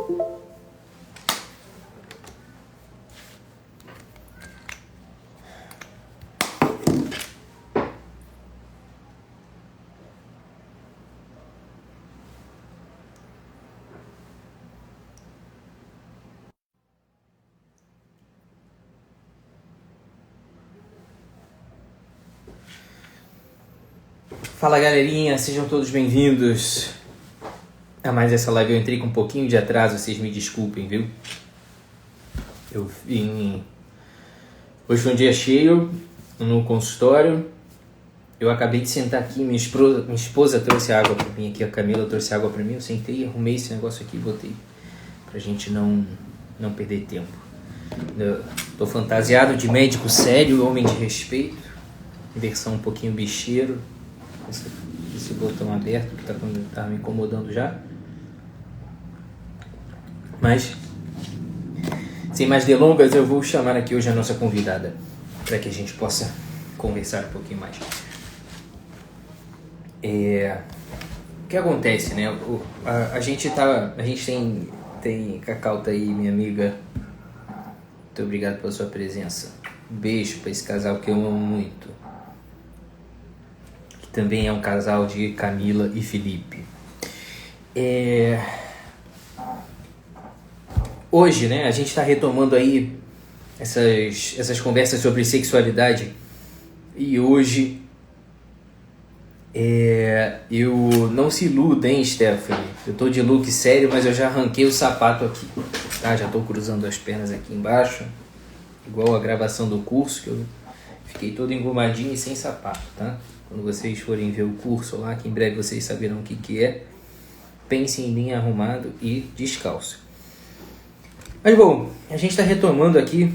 Fala galerinha, sejam todos bem-vindos a mais essa live. Eu entrei com um pouquinho de atraso, vocês me desculpem, viu? Hoje foi um dia cheio no consultório. Eu acabei de sentar aqui, minha esposa trouxe água pra mim aqui, a Camila trouxe água pra mim. Eu sentei, arrumei esse negócio aqui e botei pra gente não perder tempo. Eu tô fantasiado de médico sério, homem de respeito, versão um pouquinho bicheiro. Esse botão aberto que tá me incomodando já. Mas, sem mais delongas, eu vou chamar aqui hoje a nossa convidada para que a gente possa conversar um pouquinho mais. O que acontece, né? A gente tem Cacau tá aí, minha amiga. Muito obrigado pela sua presença. Um beijo para esse casal que eu amo muito. Também é um casal de Camila e Felipe. Hoje, né, a gente está retomando aí essas conversas sobre sexualidade. E hoje, eu não se iluda, hein, Stephanie? Eu tô de look sério, mas eu já arranquei o sapato aqui, tá? Já tô cruzando as pernas aqui embaixo, igual a gravação do curso, que eu fiquei todo engomadinho e sem sapato, tá? Quando vocês forem ver o curso lá, que em breve vocês saberão o que é, pensem em mim arrumado e descalço. Mas bom, a gente está retomando aqui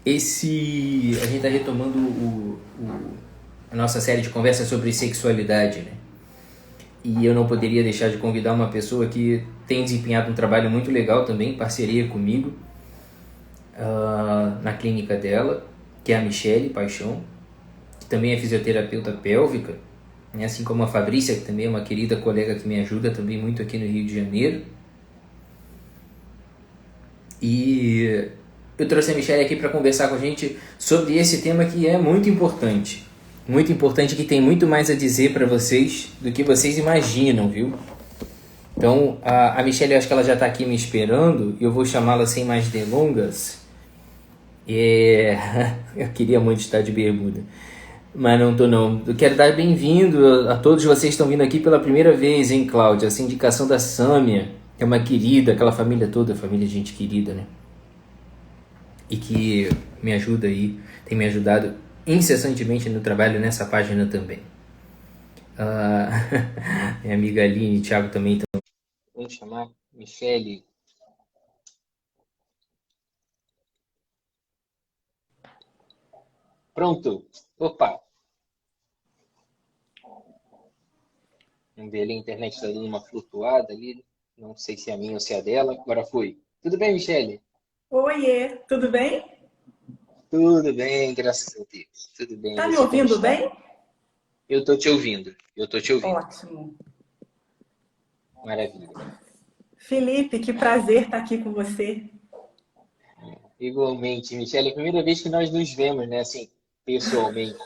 a gente está retomando a nossa série de conversas sobre sexualidade, né? E eu não poderia deixar de convidar uma pessoa que tem desempenhado um trabalho muito legal também, em parceria comigo, na clínica dela, que é a Michele Paixão, que também é fisioterapeuta pélvica, né? Assim como a Fabrícia, que também é uma querida colega que me ajuda também muito aqui no Rio de Janeiro. E eu trouxe a Michele aqui para conversar com a gente sobre esse tema que é muito importante, que tem muito mais a dizer para vocês do que vocês imaginam, viu? Então, a Michele, eu acho que ela já está aqui me esperando, e eu vou chamá-la sem mais delongas. Eu queria muito estar de bermuda, mas não tô não. Eu quero dar bem-vindo a todos vocês que estão vindo aqui pela primeira vez, hein, Cláudia? Essa indicação da Sâmia, que é uma querida, aquela família toda, família de gente querida, né? E que me ajuda aí, tem me ajudado incessantemente no trabalho nessa página também. Minha amiga Aline e Thiago também estão. Vamos chamar Michele. Pronto. Opa. Vamos ver ali, a internet está dando uma flutuada ali. Não sei se é a minha ou se é a dela. Agora foi. Tudo bem, Michele? Oiê, tudo bem? Tudo bem, graças a Deus. Tudo bem, e Tá me você como ouvindo está? bem? Eu tô te ouvindo. Eu tô te ouvindo. Ótimo. Maravilha. Felipe, que prazer estar aqui com você. Igualmente, Michele, é a primeira vez que nós nos vemos, né? Assim, pessoalmente.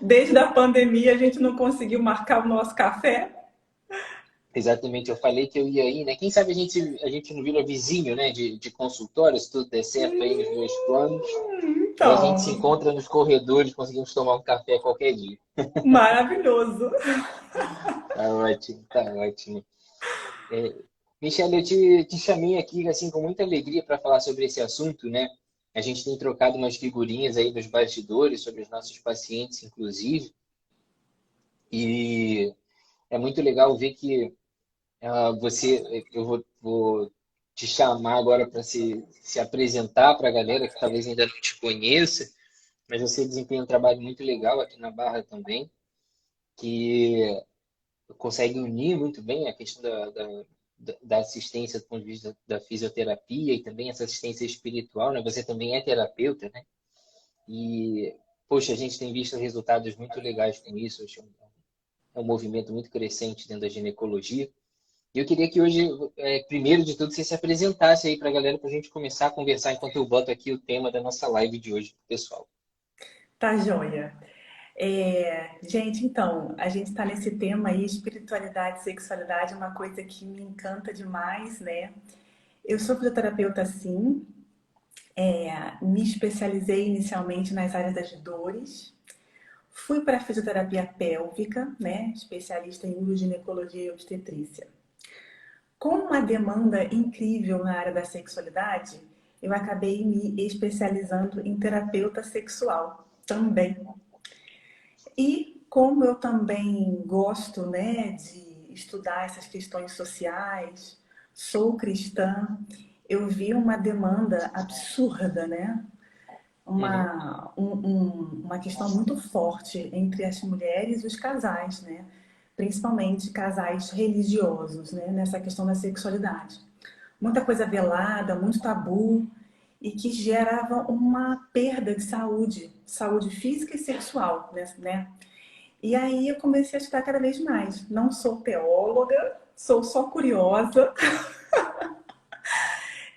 Desde a pandemia a gente não conseguiu marcar o nosso café. Exatamente, eu falei que eu ia ir, né? Quem sabe a gente não vira vizinho, né? De consultório, se tudo der certo aí nos meus planos. E a gente se Então, encontra nos corredores, conseguimos tomar um café qualquer dia. maravilhoso. Tá ótimo, tá ótimo. Michele, eu te chamei aqui, assim, com muita alegria para falar sobre esse assunto, né? A gente tem trocado umas figurinhas aí nos bastidores sobre os nossos pacientes, inclusive. E é muito legal ver que eu vou te chamar agora para se apresentar para a galera que talvez ainda não te conheça, mas você desempenha um trabalho muito legal aqui na Barra também, que consegue unir muito bem a questão da assistência do ponto de vista da fisioterapia e também essa assistência espiritual, né? Você também é terapeuta, né? E, poxa, a gente tem visto resultados muito legais com isso. Acho que é um movimento muito crescente dentro da ginecologia. Eu queria que hoje, primeiro de tudo, você se apresentasse aí para a galera, para a gente começar a conversar enquanto eu boto aqui o tema da nossa live de hoje, pessoal. Tá joia. Gente, então, a gente está nesse tema aí, espiritualidade, sexualidade, uma coisa que me encanta demais, né? Eu sou fisioterapeuta, sim, me especializei inicialmente nas áreas das dores, fui para a fisioterapia pélvica, né? Especialista em uroginecologia e obstetrícia. Com uma demanda incrível na área da sexualidade, eu acabei me especializando em terapeuta sexual também. E como eu também gosto, né, de estudar essas questões sociais, sou cristã, eu vi uma demanda absurda, né? Uhum. Uma questão muito forte entre as mulheres e os casais, né? Principalmente casais religiosos, né? Nessa questão da sexualidade. Muita coisa velada, muito tabu, e que gerava uma perda de saúde, saúde física e sexual, né? E aí eu comecei a estudar cada vez mais. Não sou teóloga, sou só curiosa.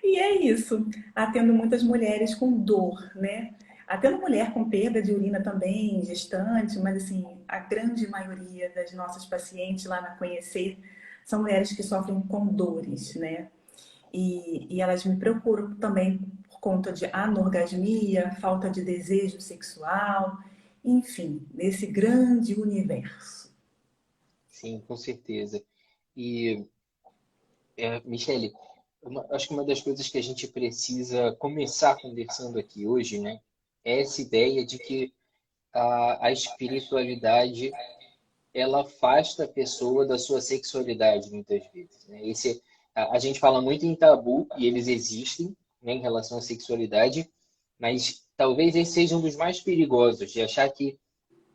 E é isso, atendo muitas mulheres com dor, né? Atendo mulher com perda de urina também, gestante, mas assim, a grande maioria das nossas pacientes lá na Conhecer são mulheres que sofrem com dores, né? E elas me procuram também por conta de anorgasmia, falta de desejo sexual, enfim, nesse grande universo. Sim, com certeza. E, Michele, acho que uma das coisas que a gente precisa começar conversando aqui hoje, né, é essa ideia de que a espiritualidade ela afasta a pessoa da sua sexualidade muitas vezes, né? A gente fala muito em tabu e eles existem, né, em relação à sexualidade, mas talvez esse seja um dos mais perigosos de achar que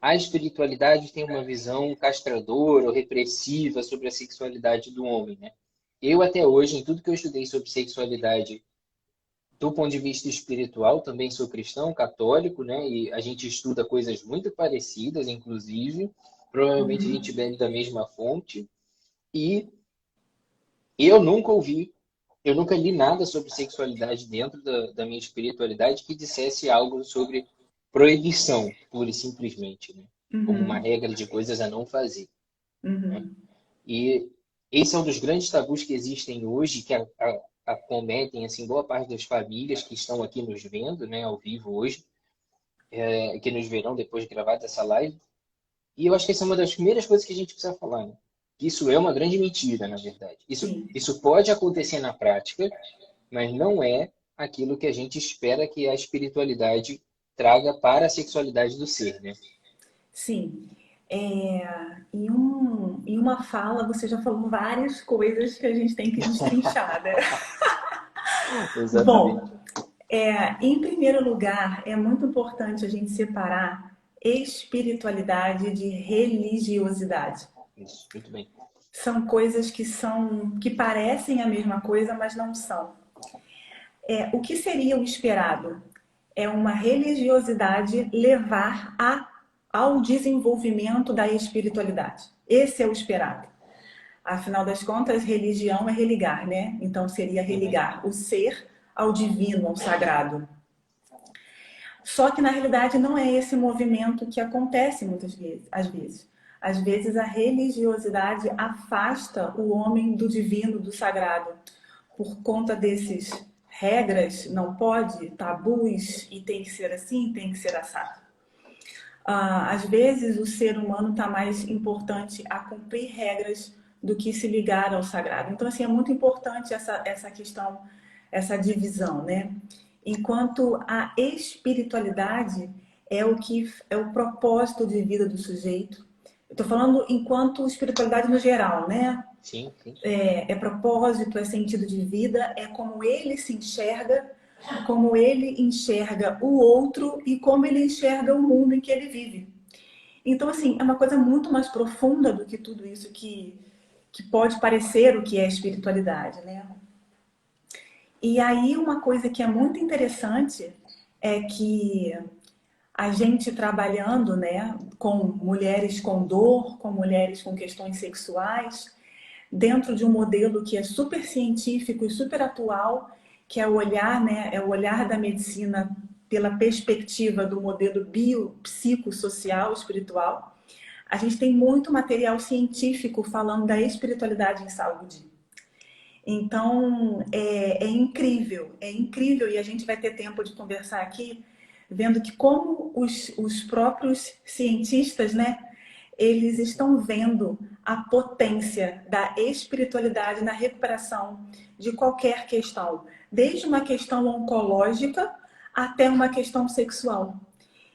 a espiritualidade tem uma visão castradora ou repressiva sobre a sexualidade do homem, né? Eu até hoje, em tudo que eu estudei sobre sexualidade, do ponto de vista espiritual, também sou cristão, católico, né? E a gente estuda coisas muito parecidas, inclusive. Provavelmente a gente Uhum. bebe da mesma fonte. E eu nunca ouvi, eu nunca li nada sobre sexualidade dentro da minha espiritualidade que dissesse algo sobre proibição, pura e simplesmente, né? Como uma Uhum. regra de coisas a não fazer, né? Uhum. E esse é um dos grandes tabus que existem hoje, que acometem assim, boa parte das famílias que estão aqui nos vendo, né, ao vivo hoje, que nos verão depois de gravar essa live. E eu acho que essa é uma das primeiras coisas que a gente precisa falar, né? Que isso é uma grande mentira, na verdade. Sim. Isso pode acontecer na prática, mas não é aquilo que a gente espera que a espiritualidade traga para a sexualidade do ser, né? Sim. Em uma fala, você já falou várias coisas que a gente tem que destrinchar, né? Exatamente. Bom, em primeiro lugar, é muito importante a gente separar espiritualidade de religiosidade. Isso, muito bem. São coisas que parecem a mesma coisa, mas não são. O que seria o esperado? É uma religiosidade levar ao desenvolvimento da espiritualidade. Esse é o esperado. Afinal das contas, religião é religar, né? Então seria Uhum. religar o ser ao divino, ao sagrado. Só que na realidade não é esse movimento que acontece muitas vezes, às vezes. Às vezes a religiosidade afasta o homem do divino, do sagrado, por conta desses regras, não pode, tabus, e tem que ser assim, tem que ser assado. Às vezes o ser humano está mais importante a cumprir regras do que se ligar ao sagrado. Então, assim, é muito importante essa questão, essa divisão, né? Enquanto a espiritualidade é o propósito de vida do sujeito. Eu estou falando enquanto espiritualidade no geral, né? Sim, sim. É propósito, é sentido de vida, é como ele enxerga o outro e como ele enxerga o mundo em que ele vive. Então, assim, é uma coisa muito mais profunda do que tudo isso que pode parecer o que é espiritualidade, né? E aí, uma coisa que é muito interessante é que a gente trabalhando, né, com mulheres com dor, com mulheres com questões sexuais, dentro de um modelo que é super científico e super atual, que é o olhar, né, é o olhar da medicina pela perspectiva do modelo biopsicossocial espiritual. A gente tem muito material científico falando da espiritualidade em saúde. Então, é incrível, e a gente vai ter tempo de conversar aqui, vendo que como os próprios cientistas, né, eles estão vendo a potência da espiritualidade na recuperação de qualquer questão, desde uma questão oncológica até uma questão sexual.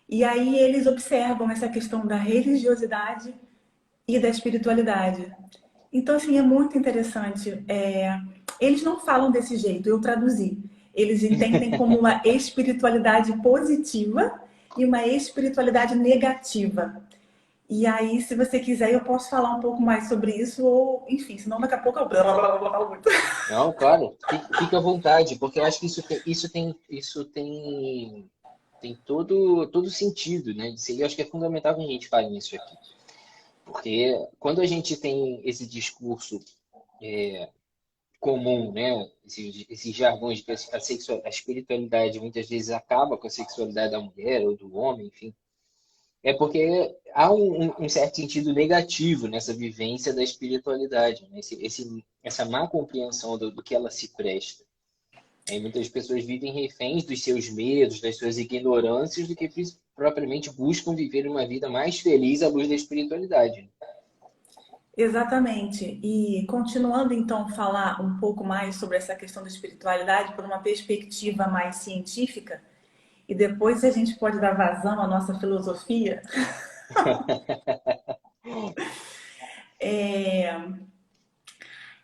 E aí eles observam essa questão da religiosidade e da espiritualidade. Então, assim, é muito interessante. Eles não falam desse jeito, eu traduzi. Eles entendem como uma espiritualidade positiva e uma espiritualidade negativa. E aí, se você quiser, eu posso falar um pouco mais sobre isso, ou, enfim, senão daqui a pouco eu falo muito. Não, claro, fica à vontade, porque eu acho que tem todo sentido, né? Eu acho que é fundamental que a gente fale nisso aqui. Porque quando a gente tem esse discurso comum, né? Esses jargões de que a espiritualidade muitas vezes acaba com a sexualidade da mulher ou do homem, enfim, é porque há um certo sentido negativo nessa vivência da espiritualidade, né? Essa má compreensão do que ela se presta. Aí muitas pessoas vivem reféns dos seus medos, das suas ignorâncias, do que propriamente buscam viver uma vida mais feliz à luz da espiritualidade. Exatamente. E continuando então falar um pouco mais sobre essa questão da espiritualidade por uma perspectiva mais científica, e depois a gente pode dar vazão à nossa filosofia.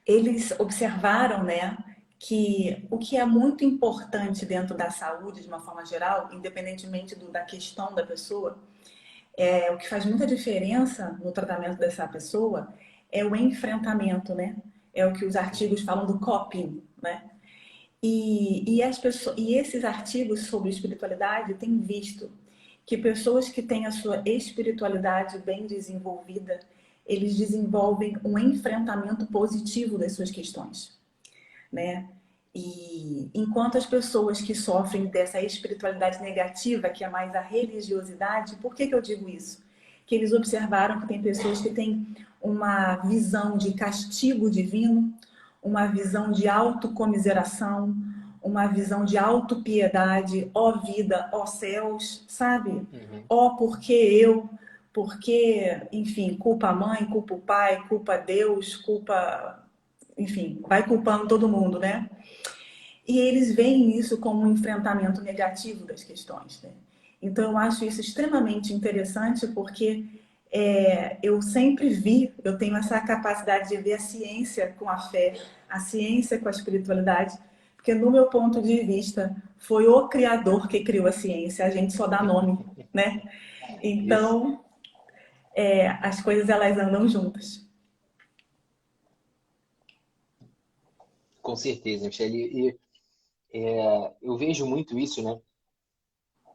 Eles observaram, né, que o que é muito importante dentro da saúde, de uma forma geral, independentemente da questão da pessoa, o que faz muita diferença no tratamento dessa pessoa é o enfrentamento, né? É o que os artigos falam do coping, né? E esses artigos sobre espiritualidade têm visto que pessoas que têm a sua espiritualidade bem desenvolvida, eles desenvolvem um enfrentamento positivo das suas questões, né? E enquanto as pessoas que sofrem dessa espiritualidade negativa, que é mais a religiosidade, por que eu digo isso? Que eles observaram que tem pessoas que têm uma visão de castigo divino, uma visão de autocomiseração, uma visão de autopiedade, ó vida, ó céus, sabe? Uhum. Ó porque eu, porque, enfim, culpa a mãe, culpa o pai, culpa Deus, culpa, enfim, vai culpando todo mundo, né? E eles veem isso como um enfrentamento negativo das questões, né? Então eu acho isso extremamente interessante porque eu sempre eu tenho essa capacidade de ver a ciência com a fé, a ciência com a espiritualidade, porque no meu ponto de vista foi o Criador que criou a ciência, a gente só dá nome, né? Isso. Então as coisas elas andam juntas. Com certeza, Michele. E eu vejo muito isso, né?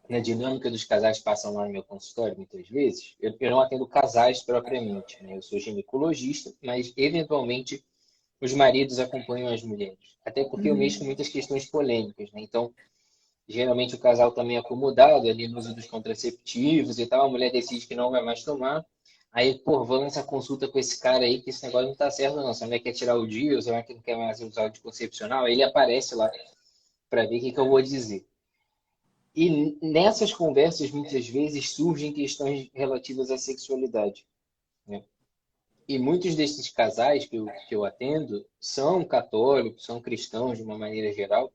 Na dinâmica dos casais que passam lá no meu consultório, muitas vezes. Eu não atendo casais propriamente, né? Eu sou ginecologista, mas eventualmente os maridos acompanham as mulheres. Até porque eu mexo com muitas questões polêmicas, né? Então, geralmente o casal está meio acomodado ali no uso dos contraceptivos e tal, a mulher decide que não vai mais tomar. Aí, pô, vou nessa consulta com esse cara aí que esse negócio não tá certo, não. Se a mulher quer tirar o DIU, se a mulher não quer mais usar o anticoncepcional, aí ele aparece lá para ver o que eu vou dizer. E nessas conversas, muitas vezes, surgem questões relativas à sexualidade, né? E muitos desses casais que eu atendo são católicos, são cristãos de uma maneira geral.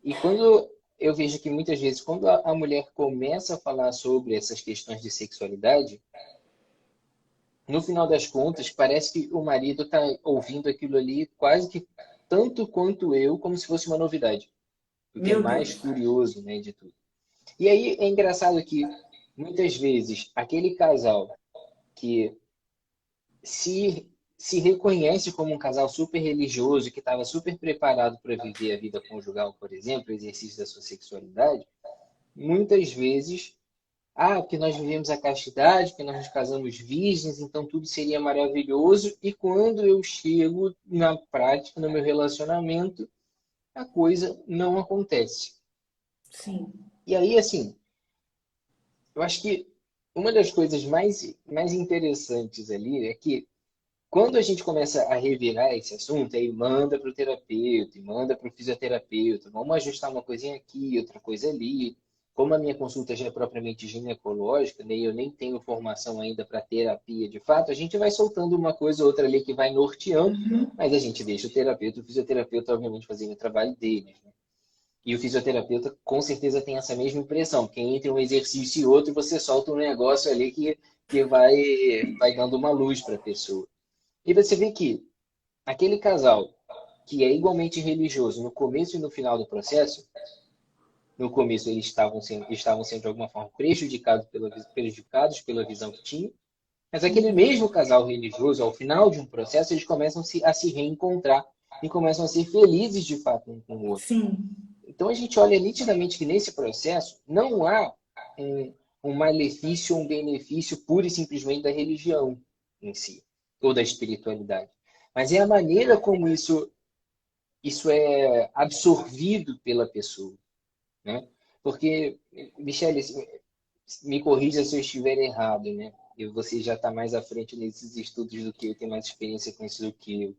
E quando eu vejo que muitas vezes, quando a mulher começa a falar sobre essas questões de sexualidade, no final das contas, parece que o marido está ouvindo aquilo ali quase que tanto quanto eu, como se fosse uma novidade. O que é Meu mais Deus. curioso, né, de tudo. E aí é engraçado que muitas vezes aquele casal que se reconhece como um casal super religioso, que estava super preparado para viver a vida conjugal, por exemplo, o exercício da sua sexualidade, muitas vezes Ah, porque nós vivemos a castidade, porque nós nos casamos virgens, então tudo seria maravilhoso. E quando eu chego na prática, no meu relacionamento, a coisa não acontece. Sim, E aí, assim, eu acho que uma das coisas mais interessantes ali é que quando a gente começa a revirar esse assunto, aí manda para o terapeuta, e manda para o fisioterapeuta, vamos ajustar uma coisinha aqui, outra coisa ali. Como a minha consulta já é propriamente ginecológica, né, e eu nem tenho formação ainda para terapia de fato, a gente vai soltando uma coisa ou outra ali que vai norteando, mas a gente deixa o fisioterapeuta, obviamente, fazendo o trabalho dele, né? E o fisioterapeuta com certeza tem essa mesma impressão, porque entre um exercício e outro você solta um negócio ali que vai dando uma luz para a pessoa. E você vê que aquele casal que é igualmente religioso no começo e no final do processo, no começo eles estavam sendo de alguma forma prejudicados pela visão que tinham, mas aquele mesmo casal religioso, ao final de um processo, eles começam a se reencontrar e começam a ser felizes de fato um com o outro. sim, Então a gente olha nitidamente que nesse processo não há um malefício ou um benefício pura e simplesmente da religião em si, ou da espiritualidade. Mas é a maneira como isso é absorvido pela pessoa, né? Porque, Michele, me corrija se eu estiver errado, né? E você já está mais à frente nesses estudos do que eu, tem mais experiência com isso do que eu.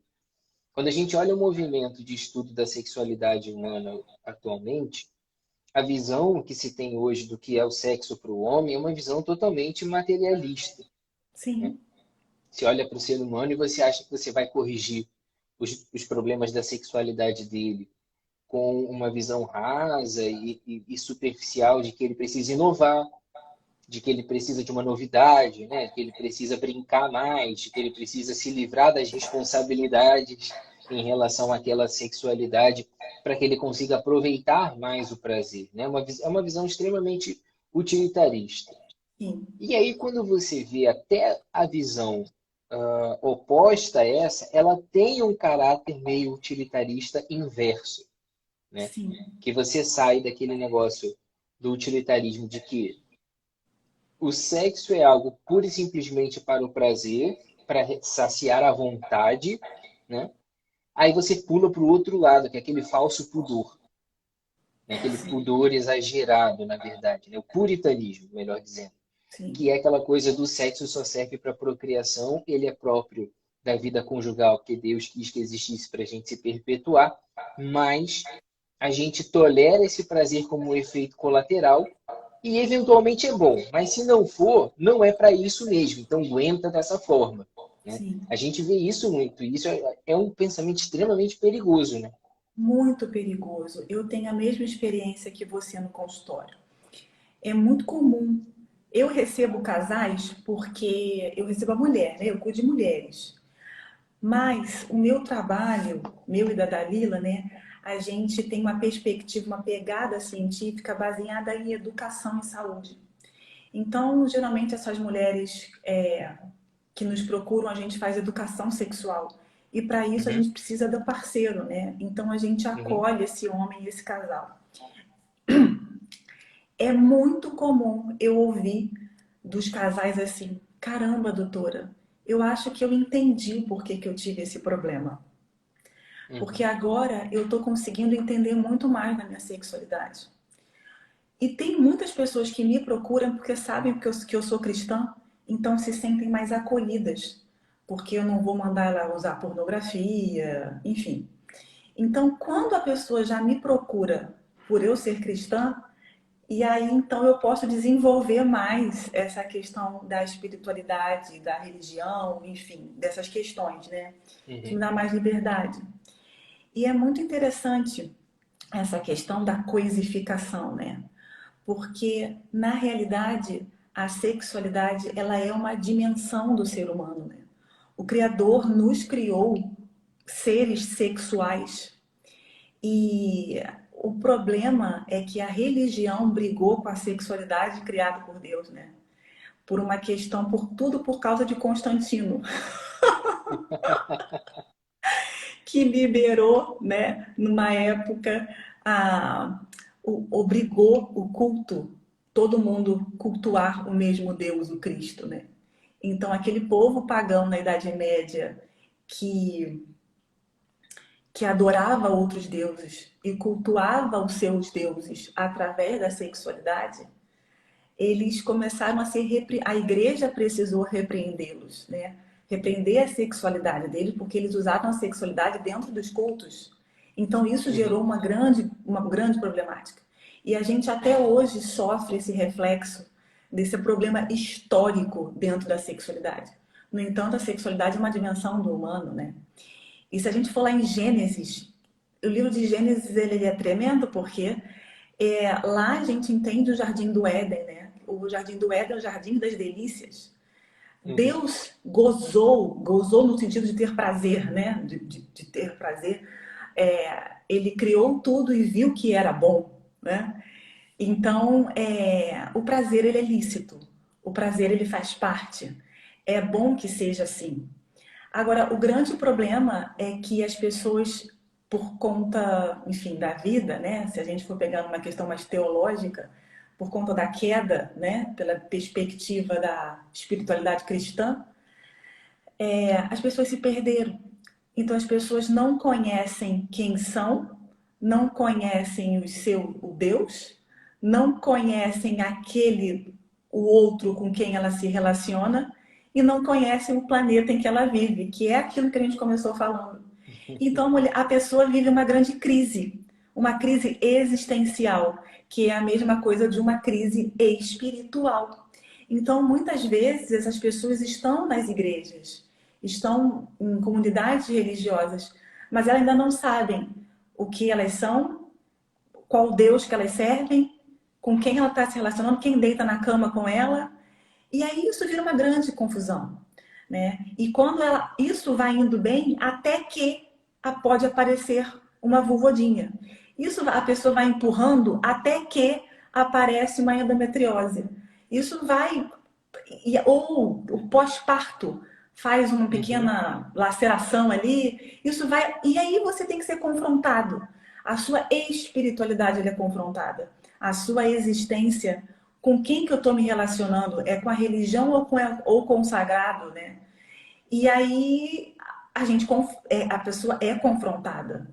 Quando a gente olha o movimento de estudo da sexualidade humana atualmente, a visão que se tem hoje do que é o sexo para o homem é uma visão totalmente materialista, né? sim, Você olha para o ser humano e você acha que você vai corrigir os problemas da sexualidade dele com uma visão rasa e superficial de que ele precisa inovar, de que ele precisa de uma novidade, né? Que ele precisa brincar mais, de que ele precisa se livrar das responsabilidades em relação àquela sexualidade para que ele consiga aproveitar mais o prazer, né? É uma visão extremamente utilitarista. sim, E aí, quando você vê até a visão oposta a essa, ela tem um caráter meio utilitarista inverso, né? sim, Que você sai daquele negócio do utilitarismo de que o sexo é algo pura e simplesmente para o prazer, para saciar a vontade, né? Aí você pula para o outro lado, que é aquele falso pudor, né? Aquele sim, pudor exagerado, na verdade, né? O puritanismo, melhor dizendo, sim, que é aquela coisa do sexo só serve para procriação, ele é próprio da vida conjugal, porque Deus quis que existisse para a gente se perpetuar, mas a gente tolera esse prazer como um efeito colateral e eventualmente é bom, mas se não for, não é para isso mesmo, então aguenta dessa forma, né? sim. A gente vê isso muito, e isso é um pensamento extremamente perigoso, né? Muito perigoso. Eu tenho a mesma experiência que você no consultório. É muito comum. Eu recebo casais porque eu recebo a mulher, né? Eu cuido de mulheres. Mas o meu trabalho, meu e da Dalila, né? A gente tem uma perspectiva, uma pegada científica baseada em educação e saúde. Então, geralmente, essas mulheres que nos procuram, a gente faz educação sexual. E para isso a Uhum, gente precisa do parceiro, né? Então a gente uhum, acolhe esse homem e esse casal. É muito comum eu ouvir dos casais assim: caramba, doutora, eu acho que eu entendi o porquê que eu tive esse problema. Porque uhum, agora eu estou conseguindo entender muito mais da minha sexualidade. E tem muitas pessoas que me procuram porque sabem que eu sou cristã, então se sentem mais acolhidas, porque eu não vou mandar ela usar pornografia, enfim. Então, quando a pessoa já me procura por eu ser cristã, e aí então eu posso desenvolver mais essa questão da espiritualidade, da religião, enfim, dessas questões, né? Que me uhum. dá mais liberdade. E é muito interessante essa questão da coisificação, né? Porque na realidade a sexualidade ela é uma dimensão do ser humano, né? O Criador nos criou seres sexuais e o problema é que a religião brigou com a sexualidade criada por Deus, né? Por uma questão, por tudo por causa de Constantino, que liberou, né, numa época, a, obrigou o culto todo mundo cultuar o mesmo Deus, o Cristo, né? Então, aquele povo pagão na Idade Média que, que adorava outros deuses e cultuava os seus deuses através da sexualidade, eles começaram a ser a igreja precisou repreendê-los, né? Repreender a sexualidade deles, porque eles usavam a sexualidade dentro dos cultos. Então isso gerou Uhum. uma grande problemática. E a gente até hoje sofre esse reflexo desse problema histórico dentro da sexualidade. No entanto, a sexualidade é uma dimensão do humano, né? E se a gente for lá em Gênesis, o livro de Gênesis ele é tremendo porque lá a gente entende o Jardim do Éden, né? O Jardim do Éden é o Jardim das Delícias. Uhum. Deus gozou no sentido de ter prazer, né? De ter prazer. Ele criou tudo e viu que era bom, né? Então, o prazer ele é lícito. O prazer ele faz parte. É bom que seja assim. Agora, o grande problema é que as pessoas, por conta, enfim, da vida, né? Se a gente for pegar uma questão mais teológica, por conta da queda, né? Pela perspectiva da espiritualidade cristã, as pessoas se perderam. Então, as pessoas não conhecem quem são, não conhecem o Deus, não conhecem o outro com quem ela se relaciona e não conhecem o planeta em que ela vive, que é aquilo que a gente começou falando. Então, a pessoa vive uma crise existencial, que é a mesma coisa de uma crise espiritual. Então, muitas vezes, essas pessoas estão nas igrejas, estão em comunidades religiosas, mas elas ainda não sabem o que elas são, qual Deus que elas servem, com quem ela está se relacionando, quem deita na cama com ela. E aí isso vira uma grande confusão, né? E quando isso vai indo bem, até que pode aparecer uma vulvodinha. Isso a pessoa vai empurrando até que aparece uma endometriose. Isso vai ou o pós-parto faz uma Uhum. pequena laceração ali, isso vai e aí você tem que ser confrontado. A sua espiritualidade é confrontada, a sua existência, com quem que eu estou me relacionando, é com a religião ou com o sagrado, né? E aí a pessoa é confrontada,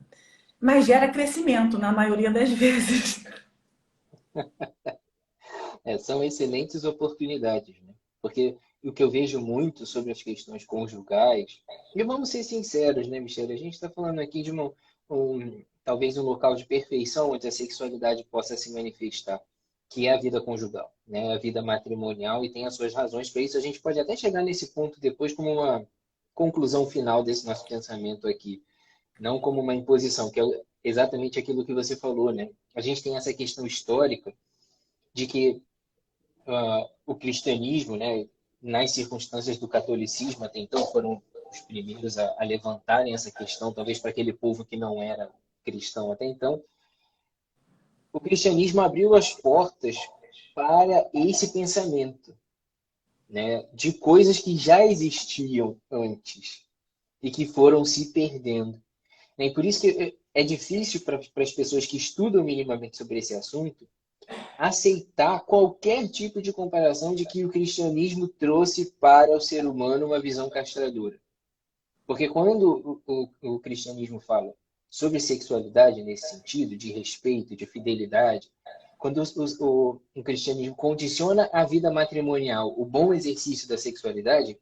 mas gera crescimento na maioria das vezes. São excelentes oportunidades, né? Porque o que eu vejo muito sobre as questões conjugais, e vamos ser sinceros, né, Michele? A gente está falando aqui de talvez um local de perfeição onde a sexualidade possa se manifestar, que é a vida conjugal, né? A vida matrimonial, e tem as suas razões para isso. A gente pode até chegar nesse ponto depois como uma conclusão final desse nosso pensamento aqui, não como uma imposição, que é exatamente aquilo que você falou, né? A gente tem essa questão histórica de que o cristianismo, né, nas circunstâncias do catolicismo até então, foram os primeiros a levantarem essa questão, talvez para aquele povo que não era cristão até então. O cristianismo abriu as portas para esse pensamento, né, de coisas que já existiam antes e que foram se perdendo. E por isso que é difícil para as pessoas que estudam minimamente sobre esse assunto aceitar qualquer tipo de comparação de que o cristianismo trouxe para o ser humano uma visão castradora. Porque quando o cristianismo fala sobre sexualidade nesse sentido, de respeito, de fidelidade, quando o cristianismo condiciona a vida matrimonial, o bom exercício da sexualidade,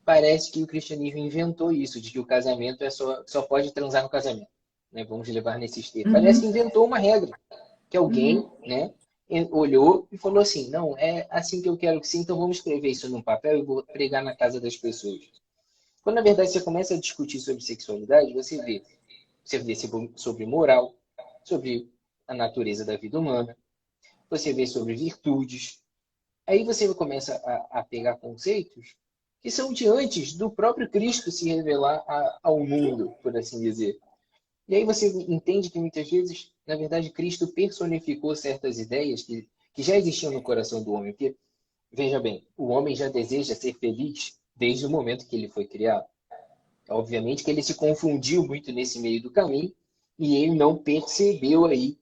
parece que o cristianismo inventou isso, de que o casamento só pode transar no casamento. Né? Vamos levar nesses termos. Parece que Uhum, inventou uma regra que alguém, uhum, né, olhou e falou assim, não, é assim que eu quero que sim, então vamos escrever isso num papel e vou pregar na casa das pessoas. Quando, na verdade, você começa a discutir sobre sexualidade, você vê sobre moral, sobre a natureza da vida humana, você vê sobre virtudes. Aí você começa a pegar conceitos que são de antes do próprio Cristo se revelar ao mundo, por assim dizer. E aí você entende que muitas vezes, na verdade, Cristo personificou certas ideias que já existiam no coração do homem. Porque, veja bem, o homem já deseja ser feliz desde o momento que ele foi criado. Obviamente que ele se confundiu muito nesse meio do caminho e ele não percebeu aí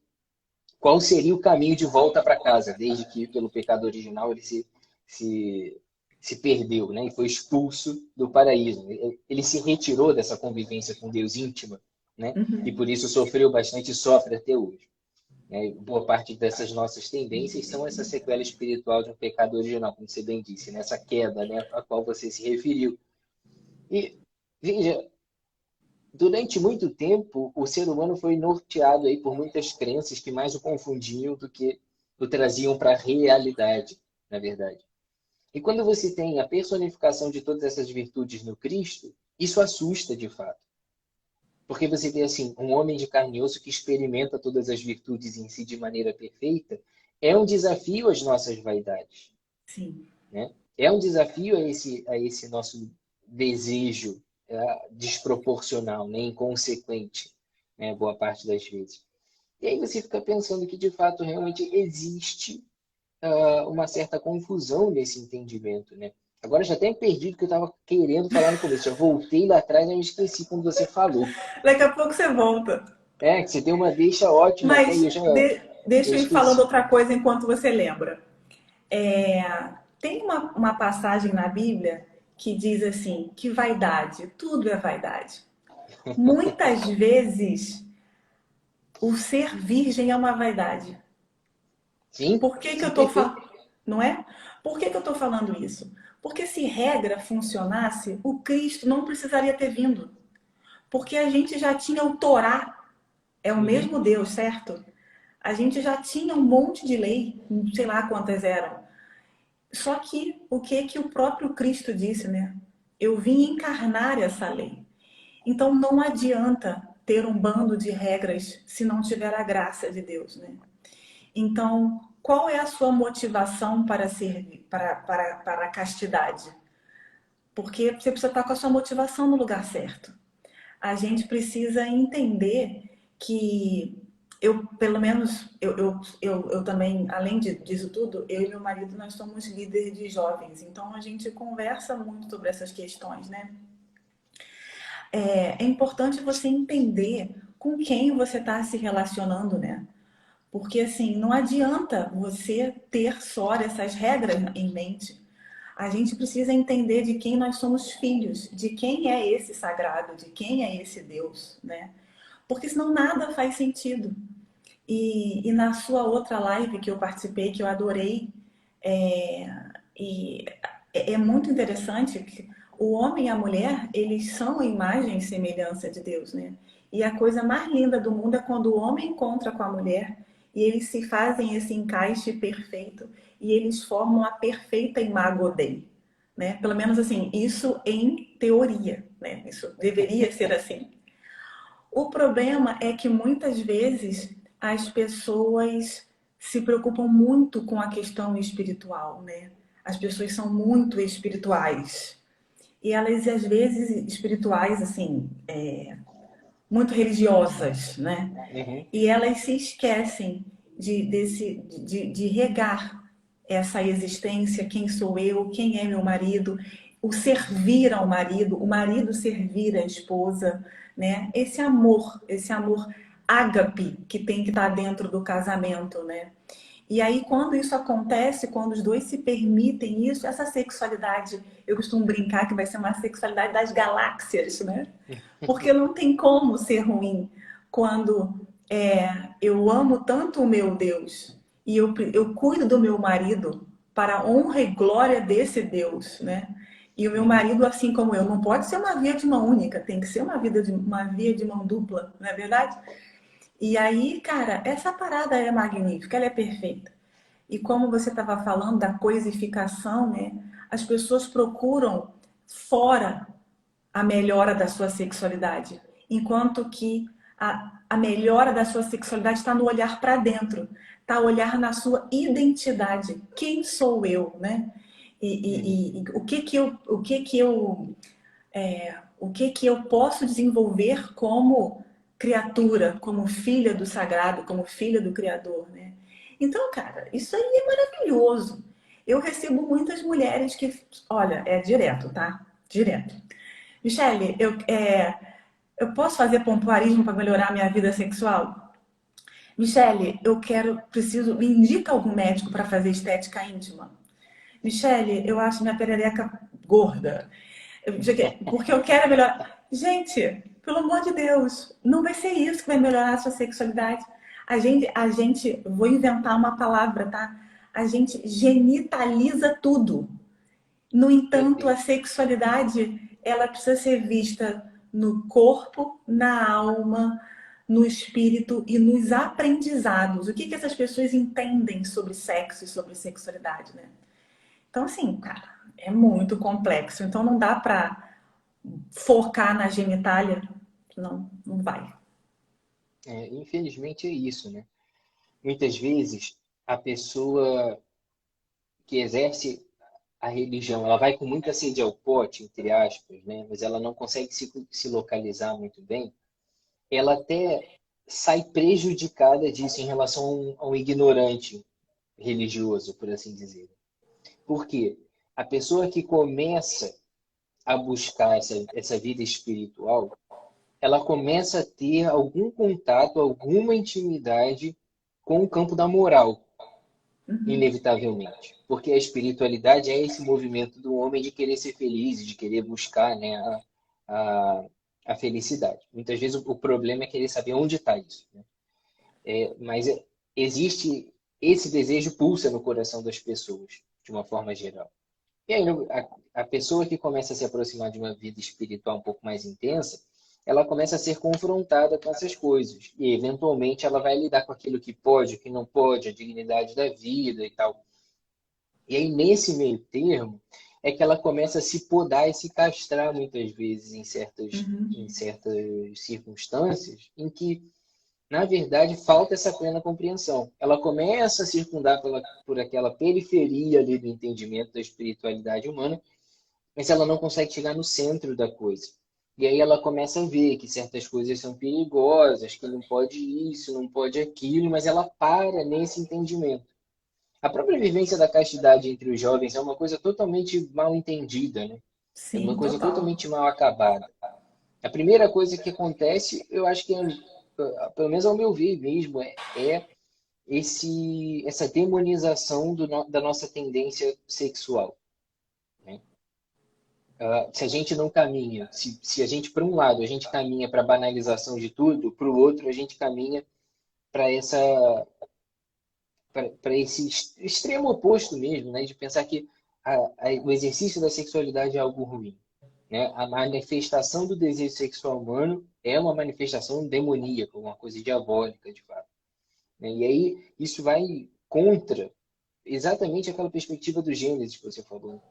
qual seria o caminho de volta para casa, desde que pelo pecado original ele se perdeu, né? E foi expulso do paraíso. Ele se retirou dessa convivência com Deus íntima, né? E Uhum. por isso sofreu bastante e sofre até hoje. Né? Boa parte dessas nossas tendências são essa sequela espiritual de um pecado original, como você bem disse, nessa queda, né, a qual você se referiu. E, veja, durante muito tempo, o ser humano foi norteado aí por muitas crenças que mais o confundiam do que o traziam para a realidade, na verdade. E quando você tem a personificação de todas essas virtudes no Cristo, isso assusta de fato. Porque você tem assim, um homem de carne e osso que experimenta todas as virtudes em si de maneira perfeita, é um desafio às nossas vaidades, Sim. né? É um desafio a esse nosso desejo desproporcional, né? Inconsequente, né? Boa parte das vezes. E aí você fica pensando que, de fato, realmente existe uma certa confusão nesse entendimento, né? Agora já até perdi o que eu estava querendo falar no começo. Já voltei lá atrás e me esqueci quando você falou. Daqui a pouco você volta. Que você deu uma deixa ótima até e Mas eu deixa eu ir falando esqueci. outra coisa enquanto você lembra. É, tem uma passagem na Bíblia que diz assim, que vaidade, tudo é vaidade. Muitas vezes o ser virgem é uma vaidade. Sim, Por que que sim, eu tô perfeito. falando, não é? Por que que eu tô falando isso? Porque se regra funcionasse, o Cristo não precisaria ter vindo. Porque a gente já tinha o Torá, é o Uhum. mesmo Deus, certo? A gente já tinha um monte de lei, sei lá quantas eram. Só que o que o próprio Cristo disse, né? Eu vim encarnar essa lei. Então não adianta ter um bando de regras se não tiver a graça de Deus, né? Então, qual é a sua motivação para servir, para a castidade? Porque você precisa estar com a sua motivação no lugar certo. A gente precisa entender que eu, pelo menos, eu também, além disso tudo, eu e meu marido, nós somos líderes de jovens, então a gente conversa muito sobre essas questões, né? É importante você entender com quem você está se relacionando, né? Porque, assim, não adianta você ter só essas regras em mente. A gente precisa entender de quem nós somos filhos, de quem é esse sagrado, de quem é esse Deus, né? Porque senão nada faz sentido. E na sua outra live que eu participei, que eu adorei, é, e é muito interessante que o homem e a mulher, eles são a imagem e semelhança de Deus, né? E a coisa mais linda do mundo é quando o homem encontra com a mulher e eles se fazem esse encaixe perfeito e eles formam a perfeita imago Dei, né? Pelo menos assim, isso em teoria, né? Isso deveria ser assim. O problema é que muitas vezes as pessoas se preocupam muito com a questão espiritual, né? As pessoas são muito espirituais. E elas, às vezes, espirituais, assim, muito religiosas, né? Uhum. E elas se esquecem de regar essa existência, quem sou eu, quem é meu marido, o servir ao marido, o marido servir a esposa, né? Esse amor ágape que tem que estar dentro do casamento, né? E aí, quando isso acontece, quando os dois se permitem isso, essa sexualidade, eu costumo brincar que vai ser uma sexualidade das galáxias, né? Porque não tem como ser ruim quando eu amo tanto o meu Deus e eu cuido do meu marido para a honra e glória desse Deus, né? E o meu Uhum. marido, assim como eu, não pode ser uma via de mão única, tem que ser uma via de mão dupla, não é verdade? E aí, cara, essa parada é magnífica, ela é perfeita. E como você estava falando da coisificação, né? As pessoas procuram fora a melhora da sua sexualidade, enquanto que a melhora da sua sexualidade está no olhar para dentro, está olhar na sua identidade. Quem sou eu, né? Uhum. E o que que eu posso desenvolver como criatura, como filha do sagrado, como filha do Criador, né? Então, cara, isso aí é maravilhoso. Eu recebo muitas mulheres que, olha, é direto, tá? Direto. Michele, eu posso fazer pompoarismo para melhorar a minha vida sexual? Michele, preciso, me indica algum médico para fazer estética íntima. Michele, eu acho minha perereca gorda. Porque eu quero melhorar. Gente, pelo amor de Deus, não vai ser isso que vai melhorar a sua sexualidade. Vou inventar uma palavra, tá? A gente genitaliza tudo. No entanto, a Perfeito. sexualidade, ela precisa ser vista no corpo, na alma, no espírito e nos aprendizados. O que essas pessoas entendem sobre sexo e sobre sexualidade, né? Então, assim, cara, é muito complexo. Então, não dá pra focar na genitália. Não, não vai. Infelizmente é isso, né? Muitas vezes a pessoa que exerce a religião, ela vai com muita sede ao pote, entre aspas, né? Mas ela não consegue se localizar muito bem. Ela até sai prejudicada disso em relação a um ignorante religioso, por assim dizer. Por quê? A pessoa que começa a buscar essa vida espiritual, ela começa a ter algum contato, alguma intimidade com o campo da moral, inevitavelmente. Porque a espiritualidade é esse movimento do homem de querer ser feliz, de querer buscar, né, a, a felicidade. Muitas vezes o problema é querer saber onde está isso, né? Mas existe esse desejo pulsa no coração das pessoas, de uma forma geral. E aí, a pessoa que começa a se aproximar de uma vida espiritual um pouco mais intensa, ela começa a ser confrontada com essas coisas. E, eventualmente, ela vai lidar com aquilo que pode, o que não pode, a dignidade da vida e tal. E aí, nesse meio termo, é que ela começa a se podar e se castrar, muitas vezes, em certas circunstâncias, em que na verdade, falta essa plena compreensão. Ela começa a circundar por aquela periferia ali do entendimento da espiritualidade humana, mas ela não consegue chegar no centro da coisa. E aí ela começa a ver que certas coisas são perigosas, que não pode isso, não pode aquilo, mas ela para nesse entendimento. A própria vivência da castidade entre os jovens é uma coisa totalmente mal entendida, né? É uma Sim, coisa total. totalmente mal acabada. A primeira coisa que acontece, eu acho que, pelo menos ao meu ver mesmo, é essa demonização da nossa tendência sexual, né? Se a gente não caminha, se a gente, por um lado, a gente caminha para a banalização de tudo, para o outro, a gente caminha para para esse extremo oposto mesmo, né? De pensar que o exercício da sexualidade é algo ruim, né? A manifestação do desejo sexual humano é uma manifestação demoníaca, uma coisa diabólica, de fato, né? E aí isso vai contra exatamente aquela perspectiva do Gênesis que você falou.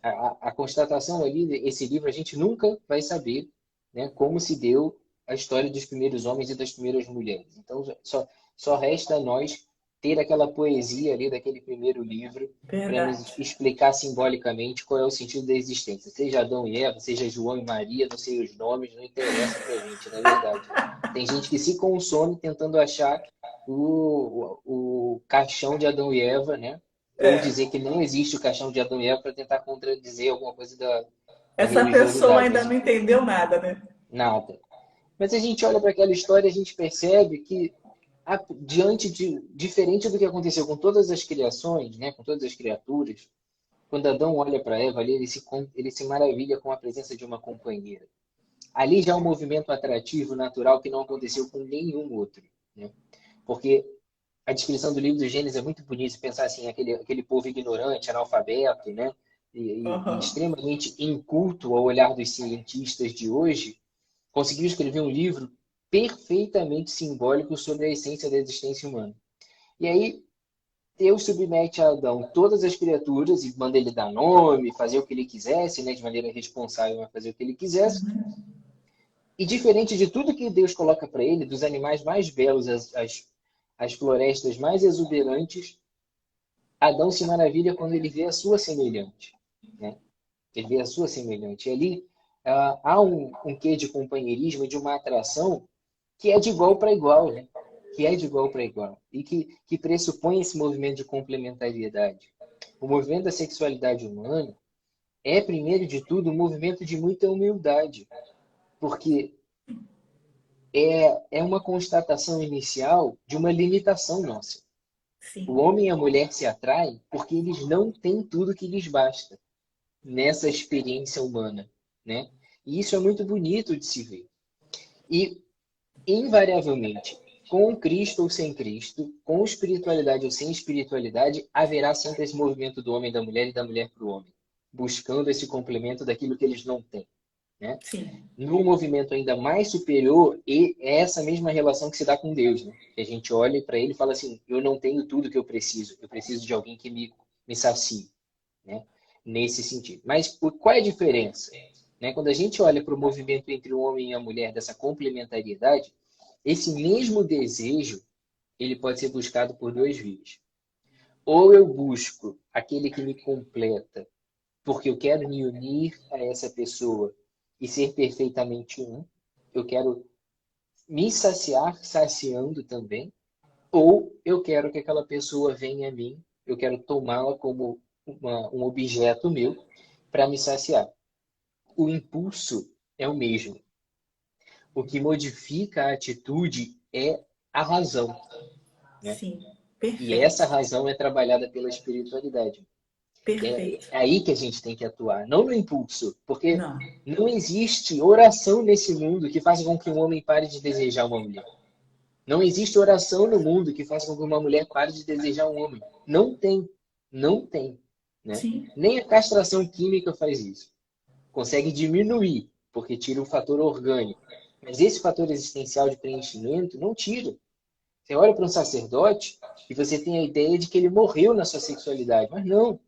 A constatação ali, esse livro, a gente nunca vai saber, né, como se deu a história dos primeiros homens e das primeiras mulheres. Então, só resta a nós ter aquela poesia ali daquele primeiro livro para nos Verdade. explicar simbolicamente qual é o sentido da existência. Seja Adão e Eva, seja João e Maria, não sei os nomes, não interessa para a gente, na verdade. Tem gente que se consome tentando achar o caixão de Adão e Eva, né? Ou É. dizer que não existe o caixão de Adão e Eva para tentar contradizer alguma coisa da Essa pessoa religiosidade. ainda não entendeu nada, né? Nada. Mas a gente olha para aquela história e a gente percebe que, diferente do que aconteceu com todas as criações, né, com todas as criaturas, quando Adão olha para Eva ali, ele se maravilha com a presença de uma companheira. Ali já é um movimento atrativo, natural, que não aconteceu com nenhum outro, né? Porque a descrição do livro do Gênesis é muito bonita, pensar assim, aquele povo ignorante, analfabeto, né? E Uhum. extremamente inculto ao olhar dos cientistas de hoje, conseguiu escrever um livro perfeitamente simbólico sobre a essência da existência humana. E aí, Deus submete a Adão todas as criaturas e manda ele dar nome, fazer o que ele quisesse, né? De maneira responsável, fazer o que ele quisesse. E diferente de tudo que Deus coloca para ele, dos animais mais belos, as florestas mais exuberantes, Adão se maravilha quando ele vê a sua semelhante, né? Ele vê a sua semelhante. E ali há um quê de companheirismo, de uma atração que é de igual para igual, né? Que é de igual para igual. E que pressupõe esse movimento de complementariedade. O movimento da sexualidade humana é, primeiro de tudo, um movimento de muita humildade. Porque é uma constatação inicial de uma limitação nossa. O Sim, homem e a mulher se atraem porque eles não têm tudo que lhes basta nessa experiência humana, né? E isso é muito bonito de se ver. E, invariavelmente, com Cristo ou sem Cristo, com espiritualidade ou sem espiritualidade, haverá sempre esse movimento do homem e da mulher e da mulher para o homem, buscando esse complemento daquilo que eles não têm, né? sim, Num movimento ainda mais superior, e é essa mesma relação que se dá com Deus, né? Que a gente olha para ele e fala assim, eu não tenho tudo que eu preciso de alguém que me sacie, né? Nesse sentido. Mas qual é a diferença? Né? Quando a gente olha para o movimento entre o homem e a mulher, dessa complementariedade, esse mesmo desejo, ele pode ser buscado por duas vias. Ou eu busco aquele que me completa, porque eu quero me unir a essa pessoa e ser perfeitamente um. Eu quero me saciar, saciando também. Ou eu quero que aquela pessoa venha a mim, eu quero tomá-la como um objeto meu para me saciar. O impulso é o mesmo. O que modifica a atitude é a razão, né? sim. E essa Perfeito, razão é trabalhada pela espiritualidade. perfeito. É aí que a gente tem que atuar, não no impulso, porque Não, não existe oração nesse mundo que faça com que um homem pare de desejar uma mulher. Não existe oração no mundo que faça com que uma mulher pare de desejar um homem. Não tem. Não tem. Né? sim, Nem a castração química faz isso. Consegue diminuir, porque tira o fator orgânico. Mas esse fator existencial de preenchimento não tira. Você olha para um sacerdote e você tem a ideia de que ele morreu na sua sexualidade. Mas não.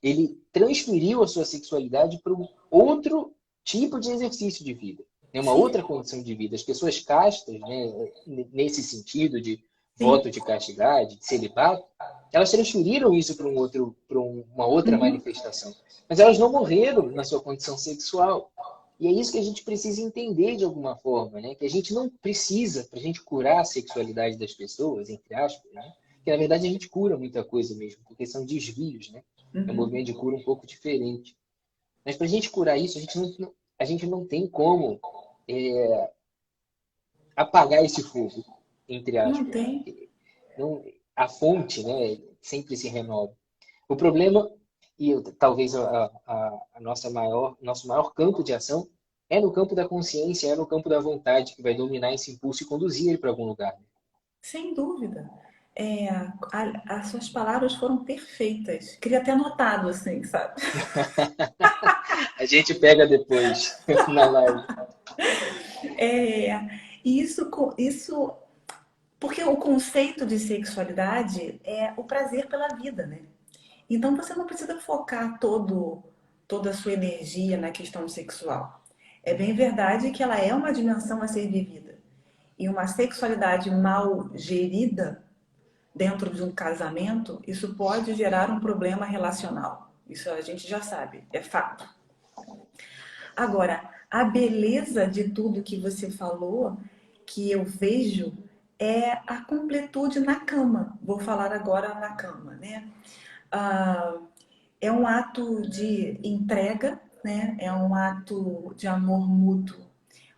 Ele transferiu a sua sexualidade para um outro tipo de exercício de vida, né? Uma sim, outra condição de vida. As pessoas castas, né, nesse sentido de sim. voto de castidade, de celibato, elas transferiram isso para uma outra Uhum. manifestação. Mas elas não morreram na sua condição sexual. E é isso que a gente precisa entender de alguma forma, né? Que a gente não precisa, para a gente curar a sexualidade das pessoas, entre aspas, né? Que na verdade a gente cura muita coisa mesmo, porque são desvios, né? É um Uhum. movimento de cura um pouco diferente. Mas para a gente curar isso, a gente não tem como apagar esse fogo, entre Não aspas, né? tem. Não, a fonte, né, sempre se renova. O problema, e talvez nosso maior campo de ação, é no campo da consciência, é no campo da vontade, que vai dominar esse impulso e conduzir ele para algum lugar. Né? Sem dúvida. As suas palavras foram perfeitas. Queria ter anotado assim, sabe? A gente pega depois na live. É, e isso, porque o conceito de sexualidade é o prazer pela vida, né? Então você não precisa focar toda a sua energia na questão sexual. É bem verdade que ela é uma dimensão a ser vivida. E uma sexualidade mal gerida dentro de um casamento, isso pode gerar um problema relacional. Isso a gente já sabe, é fato. Agora, a beleza de tudo que você falou, que eu vejo, é a completude na cama. Vou falar agora na cama, né? Ah, é um ato de entrega, né? É um ato de amor mútuo.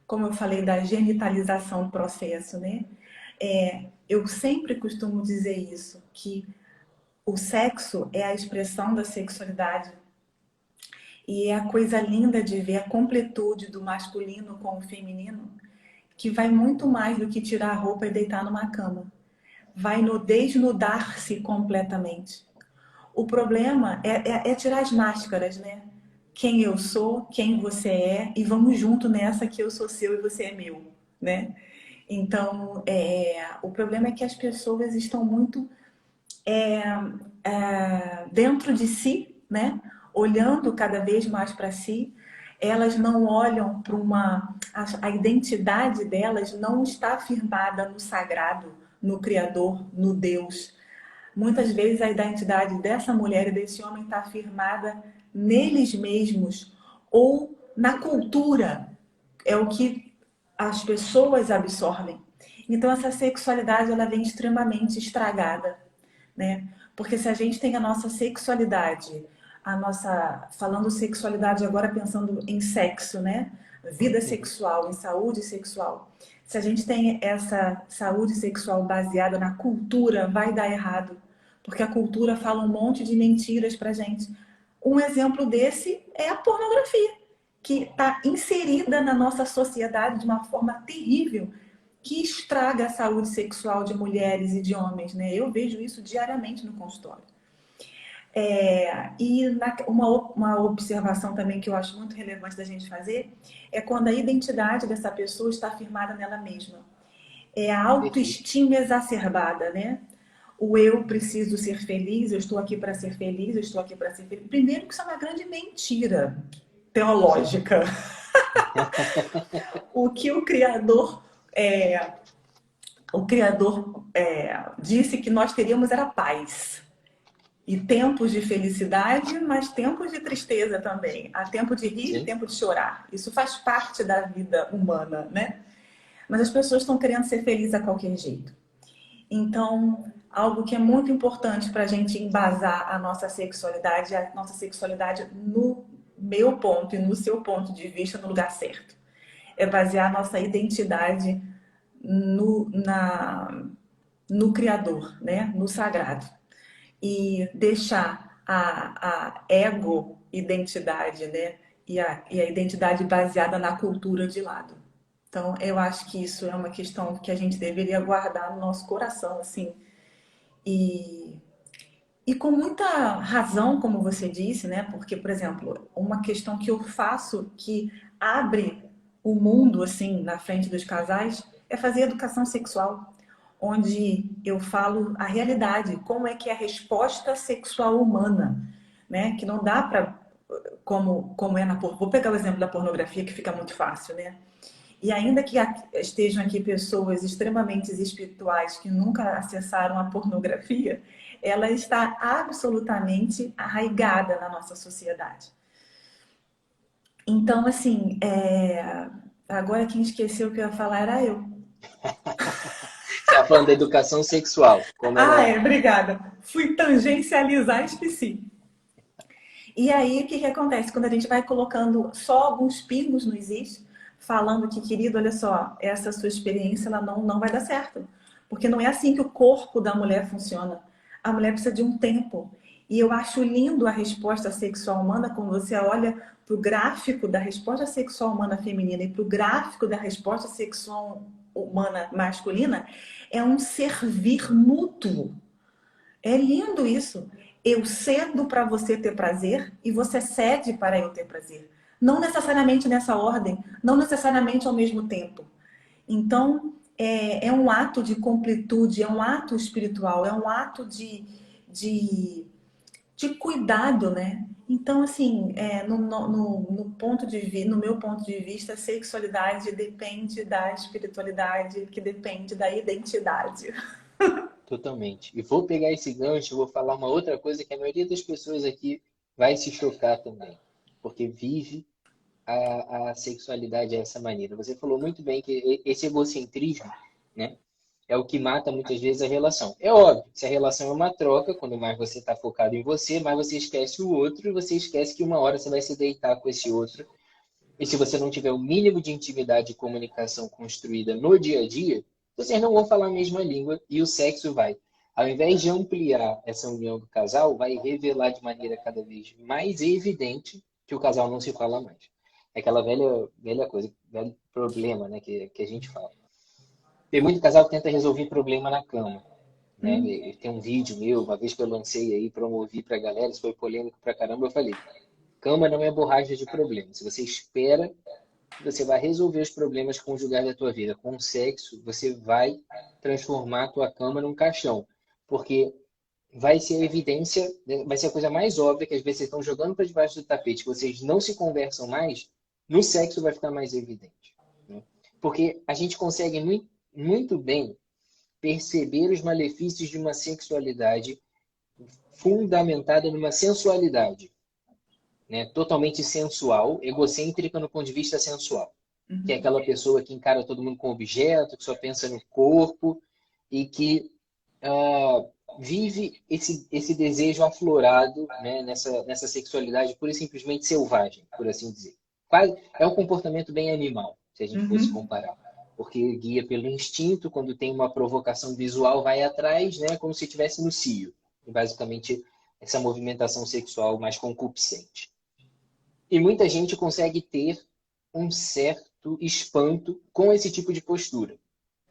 Como eu falei da genitalização do processo, né? Eu sempre costumo dizer isso, que o sexo é a expressão da sexualidade e é a coisa linda de ver a completude do masculino com o feminino, que vai muito mais do que tirar a roupa e deitar numa cama. Vai no desnudar-se completamente. O problema é tirar as máscaras, né? Quem eu sou, quem você é, e vamos junto nessa que eu sou seu e você é meu, né? Então, o problema é que as pessoas estão muito dentro de si, né? Olhando cada vez mais para si, elas não olham para a identidade delas não está firmada no sagrado, no Criador, no Deus. Muitas vezes a identidade dessa mulher e desse homem está firmada neles mesmos ou na cultura. É o que as pessoas absorvem. Então essa sexualidade ela vem extremamente estragada, né? Porque se a gente tem a nossa sexualidade, falando sexualidade agora pensando em sexo, né? vida Uhum. sexual, em saúde sexual, se a gente tem essa saúde sexual baseada na cultura, vai dar errado. Porque a cultura fala um monte de mentiras pra gente. Um exemplo desse é a pornografia, que está inserida na nossa sociedade de uma forma terrível, que estraga a saúde sexual de mulheres e de homens, né? Eu vejo isso diariamente no consultório. Uma observação também que eu acho muito relevante da gente fazer é quando a identidade dessa pessoa está firmada nela mesma. É a Perfeito. autoestima exacerbada, né? O eu preciso ser feliz, eu estou aqui para ser feliz, eu estou aqui para ser feliz. Primeiro que isso é uma grande mentira Sim. teológica. O que é, o Criador disse que nós teríamos era paz. E tempos de felicidade, mas tempos de tristeza também. Há tempo de rir e Sim. tempo de chorar. Isso faz parte da vida humana, né? Mas as pessoas estão querendo ser felizes a qualquer jeito. Então, algo que é muito importante para a gente embasar a nossa sexualidade no meu ponto e no seu ponto de vista no lugar certo. É basear a nossa identidade no, na, no Criador, né? No sagrado. E deixar a ego-identidade, né? E a identidade baseada na cultura de lado. Então, eu acho que isso é uma questão que a gente deveria guardar no nosso coração, assim. E, e com muita razão, como você disse, né? Porque, por exemplo, uma questão que eu faço que abre o mundo, assim, na frente dos casais é fazer educação sexual, onde eu falo a realidade, como é que é a resposta sexual humana, né? Que não dá para como é na pornografia. Vou pegar o exemplo da pornografia que fica muito fácil, né? E ainda que estejam aqui pessoas extremamente espirituais que nunca acessaram a pornografia, ela está absolutamente arraigada na nossa sociedade. Então, assim, agora quem esqueceu o que eu ia falar era eu. Você está falando da educação sexual, como Ah, ela. obrigada. Fui tangencializar e esqueci. E aí, o que que acontece? Quando a gente vai colocando só alguns pingos nos is, falando que, querido, olha só, essa sua experiência ela não vai dar certo. Porque não é assim que o corpo da mulher funciona. A mulher precisa de um tempo. E eu acho lindo a resposta sexual humana quando você olha para o gráfico da resposta sexual humana feminina e para o gráfico da resposta sexual humana masculina, é um servir mútuo. É lindo isso. Eu cedo para você ter prazer e você cede para eu ter prazer. Não necessariamente nessa ordem, não necessariamente ao mesmo tempo. Então, é um ato de completude, é um ato espiritual, é um ato de, de cuidado, né? Então, assim, no meu ponto de vista, a sexualidade depende da espiritualidade, que depende da identidade. Totalmente. E vou pegar esse gancho, vou falar uma outra coisa que a maioria das pessoas aqui vai se chocar também, porque vive a sexualidade dessa maneira. Você falou muito bem que esse egocentrismo, né, é o que mata muitas vezes a relação. É óbvio, se a relação é uma troca, quando mais você está focado em você, mais você esquece o outro e você esquece que uma hora você vai se deitar com esse outro. E se você não tiver o mínimo de intimidade e comunicação construída no dia a dia, vocês não vão falar a mesma língua e o sexo vai, ao invés de ampliar essa união do casal, vai revelar de maneira cada vez mais evidente que o casal não se fala mais. É aquela velha coisa, velho problema, né, que a gente fala. Tem muito casal que tenta resolver problema na cama, né? Tem um vídeo meu, uma vez que eu lancei aí, promovi pra galera, isso foi polêmico pra caramba, eu falei, cama não é borracha de problema. Se você espera que você vai resolver os problemas conjugais da tua vida com o sexo, você vai transformar a tua cama num caixão. Porque vai ser a evidência, né, vai ser a coisa mais óbvia que às vezes vocês estão jogando para debaixo do tapete, que vocês não se conversam mais, no sexo vai ficar mais evidente. Né? Porque a gente consegue muito bem perceber os malefícios de uma sexualidade fundamentada numa sensualidade, né? Totalmente sensual, egocêntrica no ponto de vista sensual. Que é Uhum. aquela pessoa que encara todo mundo como objeto, que só pensa no corpo e que vive esse desejo aflorado, né, nessa sexualidade pura e simplesmente selvagem, por assim dizer. quase, é um comportamento bem animal, se a gente fosse Uhum. comparar. Porque guia pelo instinto, quando tem uma provocação visual, vai atrás, né? Como se estivesse no cio. E basicamente, essa movimentação sexual mais concupiscente. E muita gente consegue ter um certo espanto com esse tipo de postura.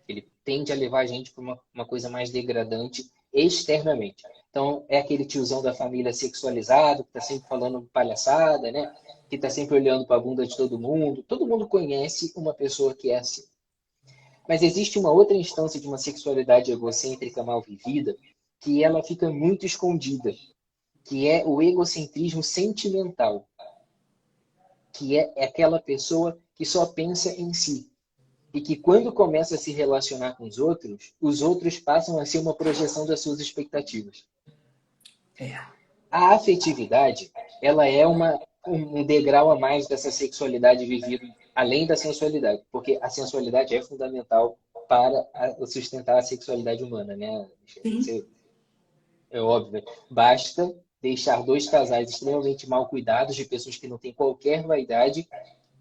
Ele tende a levar a gente para uma coisa mais degradante externamente. Então, é aquele tiozão da família sexualizado, que está sempre falando palhaçada, né? Que está sempre olhando para a bunda de todo mundo. Todo mundo conhece uma pessoa que é assim. Mas existe uma outra instância de uma sexualidade egocêntrica mal vivida que ela fica muito escondida, que é o egocentrismo sentimental, que é aquela pessoa que só pensa em si. E que quando começa a se relacionar com os outros passam a ser uma projeção das suas expectativas. É. A afetividade, ela é um degrau a mais dessa sexualidade vivida, além da sensualidade, porque a sensualidade é fundamental para sustentar a sexualidade humana, né? Sim. Isso é óbvio. Basta deixar dois casais extremamente mal cuidados, de pessoas que não têm qualquer vaidade,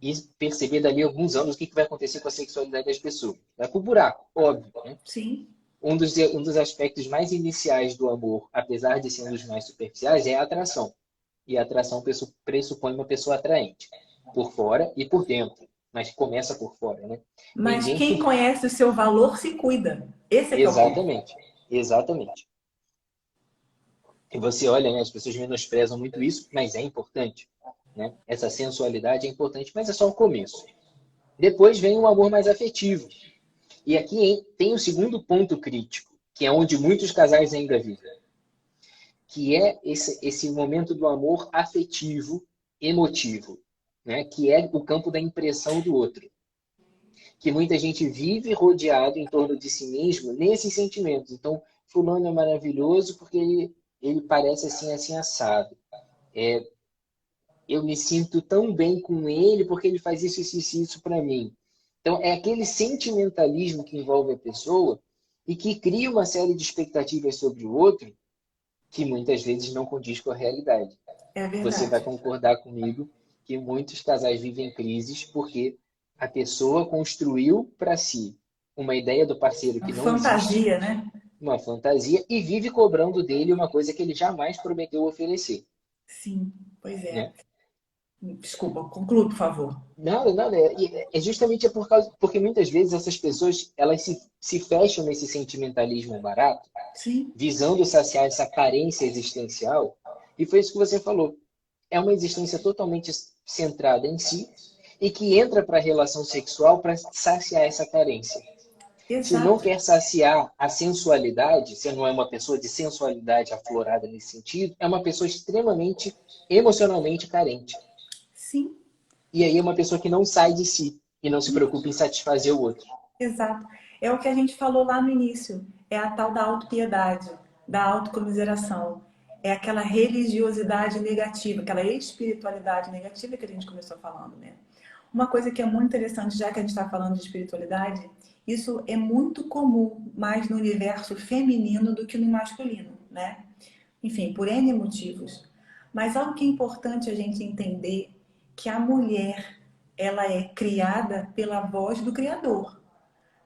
e perceber dali a alguns anos o que vai acontecer com a sexualidade das pessoas. Vai pro buraco, óbvio, né? Sim. Um dos aspectos mais iniciais do amor, apesar de ser um dos mais superficiais, é a atração. E a atração pressupõe uma pessoa atraente, por fora e por dentro. Mas começa por fora, né? Mas Ninguém quem que... conhece o seu valor se cuida. Esse é que é o ponto. Exatamente. Exatamente. E você olha, né, as pessoas menosprezam muito isso, mas é importante. Né? Essa sensualidade é importante, mas é só o começo. Depois vem um amor mais afetivo. E aqui tem o segundo ponto crítico, que é onde muitos casais ainda vivem, que é esse momento do amor afetivo, emotivo, né? Que é o campo da impressão do outro. Que muita gente vive rodeado em torno de si mesmo nesses sentimentos. Então, fulano é maravilhoso porque ele parece assim, assim, assado. Eu me sinto tão bem com ele porque ele faz isso para mim. Então, é aquele sentimentalismo que envolve a pessoa e que cria uma série de expectativas sobre o outro que muitas vezes não condiz com a realidade. É Você vai verdade. concordar comigo que muitos casais vivem crises porque a pessoa construiu para si uma ideia do parceiro Uma que não existe, fantasia, né? uma fantasia, e vive cobrando dele uma coisa que ele jamais prometeu oferecer. Sim, pois é. Né? Desculpa, conclua, por favor. Nada, nada. É justamente porque muitas vezes essas pessoas elas se fecham nesse sentimentalismo barato, Sim, visando saciar essa carência existencial. E foi isso que você falou. É uma existência totalmente centrada em si e que entra para a relação sexual para saciar essa carência. Se não exato. quer saciar a sensualidade, se não é uma pessoa de sensualidade aflorada nesse sentido, é uma pessoa extremamente emocionalmente carente. Sim, E aí é uma pessoa que não sai de si e não se preocupa em satisfazer o outro. exato. É o que a gente falou lá no início. É a tal da autopiedade, da autocomiseração. É aquela religiosidade negativa, aquela espiritualidade negativa que a gente começou falando, né? Uma coisa que é muito interessante, já que a gente está falando de espiritualidade, isso é muito comum mais no universo feminino do que no masculino, né? Enfim, por N motivos. Mas algo que é importante a gente entender que a mulher, ela é criada pela voz do Criador.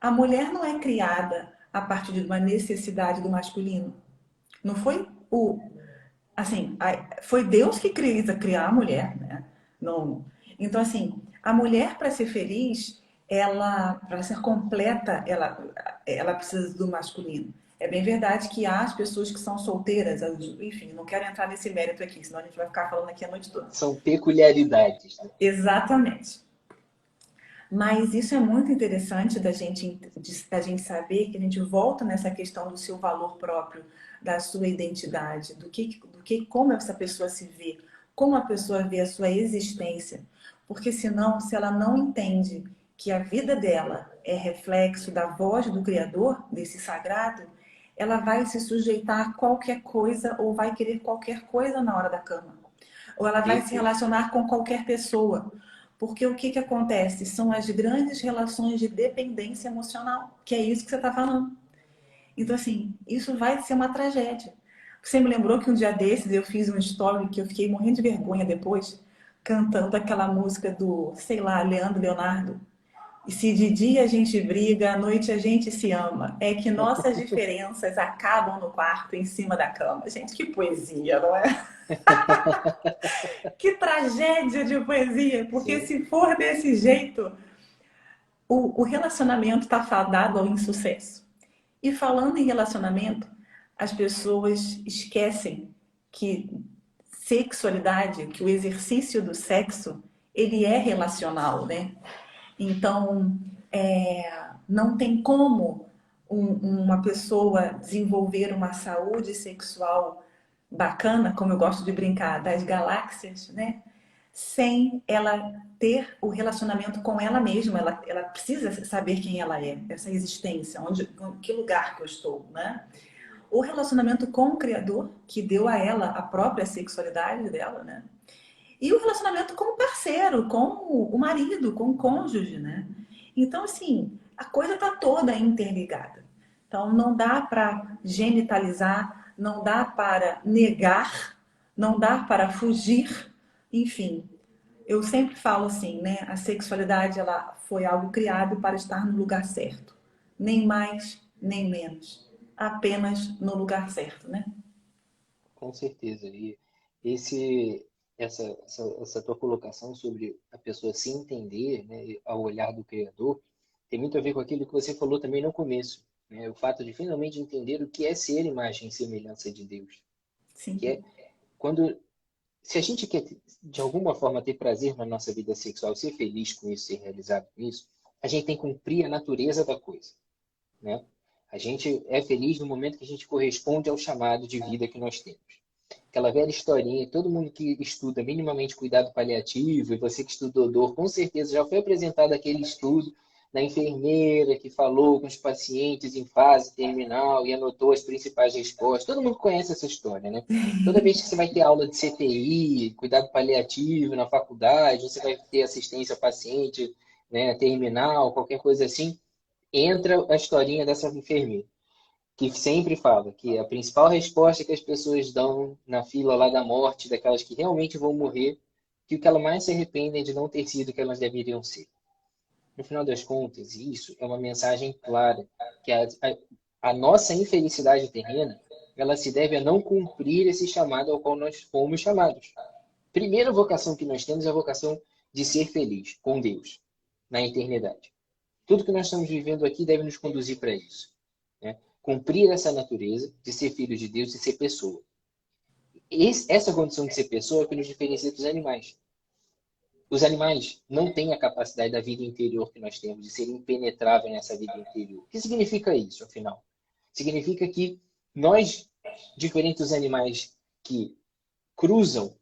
A mulher não é criada a partir de uma necessidade do masculino. Não foi assim, foi Deus que quis criar a mulher, né? Não. Então assim, a mulher para ser feliz, ela para ser completa, ela precisa do masculino. É bem verdade que há as pessoas que são solteiras, enfim, não quero entrar nesse mérito aqui, senão a gente vai ficar falando aqui a noite toda. São peculiaridades. Né? Exatamente. Mas isso é muito interessante da gente saber que a gente volta nessa questão do seu valor próprio, da sua identidade, como essa pessoa se vê, como a pessoa vê a sua existência. Porque senão, se ela não entende que a vida dela é reflexo da voz do Criador, desse sagrado, ela vai se sujeitar a qualquer coisa ou vai querer qualquer coisa na hora da cama. Ou ela vai se Perfeito. relacionar com qualquer pessoa. Porque o que acontece? São as grandes relações de dependência emocional, que é isso que você está falando. Então, assim, isso vai ser uma tragédia. Você me lembrou que um dia desses eu fiz um story que eu fiquei morrendo de vergonha depois, cantando aquela música do, sei lá, Leandro Leonardo. E se de dia a gente briga, à noite a gente se ama. É que nossas diferenças acabam no quarto, em cima da cama. Gente, que poesia, não é? Que tragédia de poesia! Porque Sim, se for desse jeito, o relacionamento está fadado ao insucesso. E falando em relacionamento, as pessoas esquecem que sexualidade, que o exercício do sexo, ele é relacional, né? Então, não tem como uma pessoa desenvolver uma saúde sexual bacana, como eu gosto de brincar, das galáxias, né? Sem ela ter o relacionamento com ela mesma. Ela precisa saber quem ela é, essa existência, que lugar que eu estou, né? O relacionamento com o Criador, que deu a ela a própria sexualidade dela, né? E o relacionamento com o parceiro, com o marido, com o cônjuge, né? Então, assim, a coisa está toda interligada. Então, não dá para genitalizar, não dá para negar, não dá para fugir, enfim. Eu sempre falo assim, né? A sexualidade, ela foi algo criado para estar no lugar certo. Nem mais, nem menos. Apenas no lugar certo, né? com certeza. E essa tua colocação sobre a pessoa se entender, né, ao olhar do Criador, tem muito a ver com aquilo que você falou também no começo, né? O fato de finalmente entender o que é ser imagem e semelhança de Deus. Que Sim. é quando, se a gente quer, de alguma forma, ter prazer na nossa vida sexual, ser feliz com isso, ser realizado com isso, a gente tem que cumprir a natureza da coisa, né? A gente é feliz no momento que a gente corresponde ao chamado de vida que nós temos. Aquela velha historinha, todo mundo que estuda minimamente cuidado paliativo, e você que estudou dor, com certeza já foi apresentado aquele estudo da enfermeira que falou com os pacientes em fase terminal e anotou as principais respostas. Todo mundo conhece essa história, né? Toda vez que você vai ter aula de CTI, cuidado paliativo na faculdade, você vai ter assistência ao paciente, né, terminal, qualquer coisa assim, entra a historinha dessa enfermeira que sempre fala que a principal resposta que as pessoas dão na fila lá da morte, daquelas que realmente vão morrer, que o que elas mais se arrependem é de não ter sido o que elas deveriam ser. No final das contas, isso é uma mensagem clara, que a nossa infelicidade terrena, ela se deve a não cumprir esse chamado ao qual nós fomos chamados. Primeira vocação que nós temos é a vocação de ser feliz com Deus, na eternidade. Tudo que nós estamos vivendo aqui deve nos conduzir para isso, né? Cumprir essa natureza de ser filho de Deus e ser pessoa. Essa condição de ser pessoa é o que nos diferencia dos animais. Os animais não têm a capacidade da vida interior que nós temos, de ser impenetrável nessa vida interior. O que significa isso, afinal? Significa que nós, diferente dos animais que cruzam,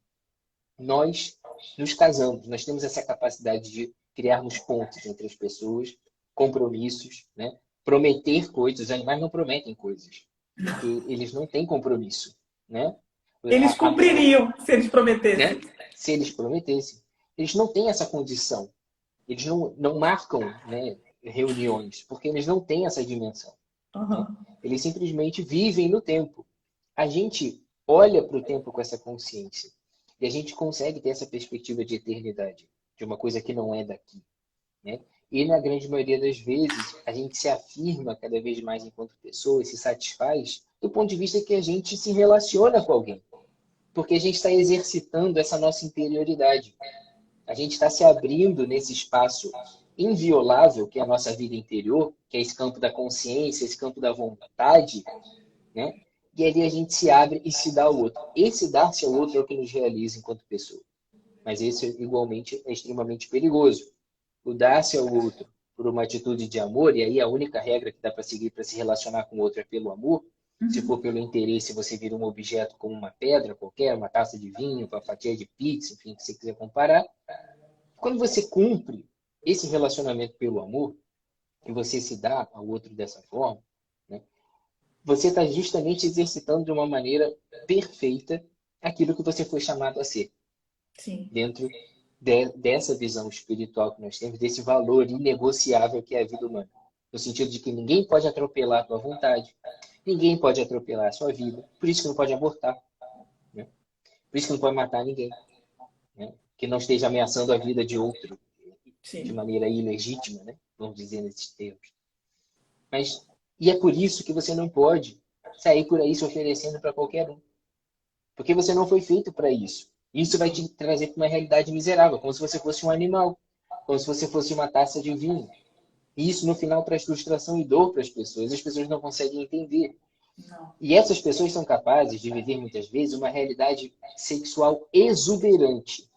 nós nos casamos. Nós temos essa capacidade de criarmos pontes entre as pessoas, compromissos, né? Prometer coisas. Os animais não prometem coisas, porque eles não têm compromisso, né? Eles cumpririam se eles prometessem. Né? Se eles prometessem. Eles não têm essa condição. Eles não marcam, né, reuniões, porque eles não têm essa dimensão. Né? Uhum. Eles simplesmente vivem no tempo. A gente olha para o tempo com essa consciência. E a gente consegue ter essa perspectiva de eternidade, de uma coisa que não é daqui, né? E na grande maioria das vezes, a gente se afirma cada vez mais enquanto pessoa e se satisfaz do ponto de vista que a gente se relaciona com alguém. Porque a gente está exercitando essa nossa interioridade. A gente está se abrindo nesse espaço inviolável, que é a nossa vida interior, que é esse campo da consciência, esse campo da vontade, né? E ali a gente se abre e se dá ao outro. Esse dar-se ao outro é o que nos realiza enquanto pessoa. Mas esse, igualmente, é extremamente perigoso. O dar-se ao outro por uma atitude de amor, e aí a única regra que dá para seguir para se relacionar com o outro é pelo amor. Se for pelo interesse, você vira um objeto como uma pedra qualquer, uma taça de vinho, uma fatia de pizza, enfim, que você quiser comparar. Quando você cumpre esse relacionamento pelo amor, e você se dá ao outro dessa forma, né, você está justamente exercitando de uma maneira perfeita aquilo que você foi chamado a ser, Sim. dentro dessa visão espiritual que nós temos, desse valor inegociável que é a vida humana. No sentido de que ninguém pode atropelar a tua vontade, ninguém pode atropelar a sua vida, por isso que não pode abortar, né? Por isso que não pode matar ninguém, né? que não esteja ameaçando a vida de outro de Sim. maneira ilegítima, né? Vamos dizer nesses termos. Mas, e é por isso que você não pode sair por aí se oferecendo para qualquer um. Porque você não foi feito para isso. Isso vai te trazer para uma realidade miserável, como se você fosse um animal, como se você fosse uma taça de vinho. E isso, no final, traz frustração e dor para as pessoas. As pessoas não conseguem entender. Não. E essas pessoas são capazes de viver, muitas vezes, uma realidade sexual exuberante.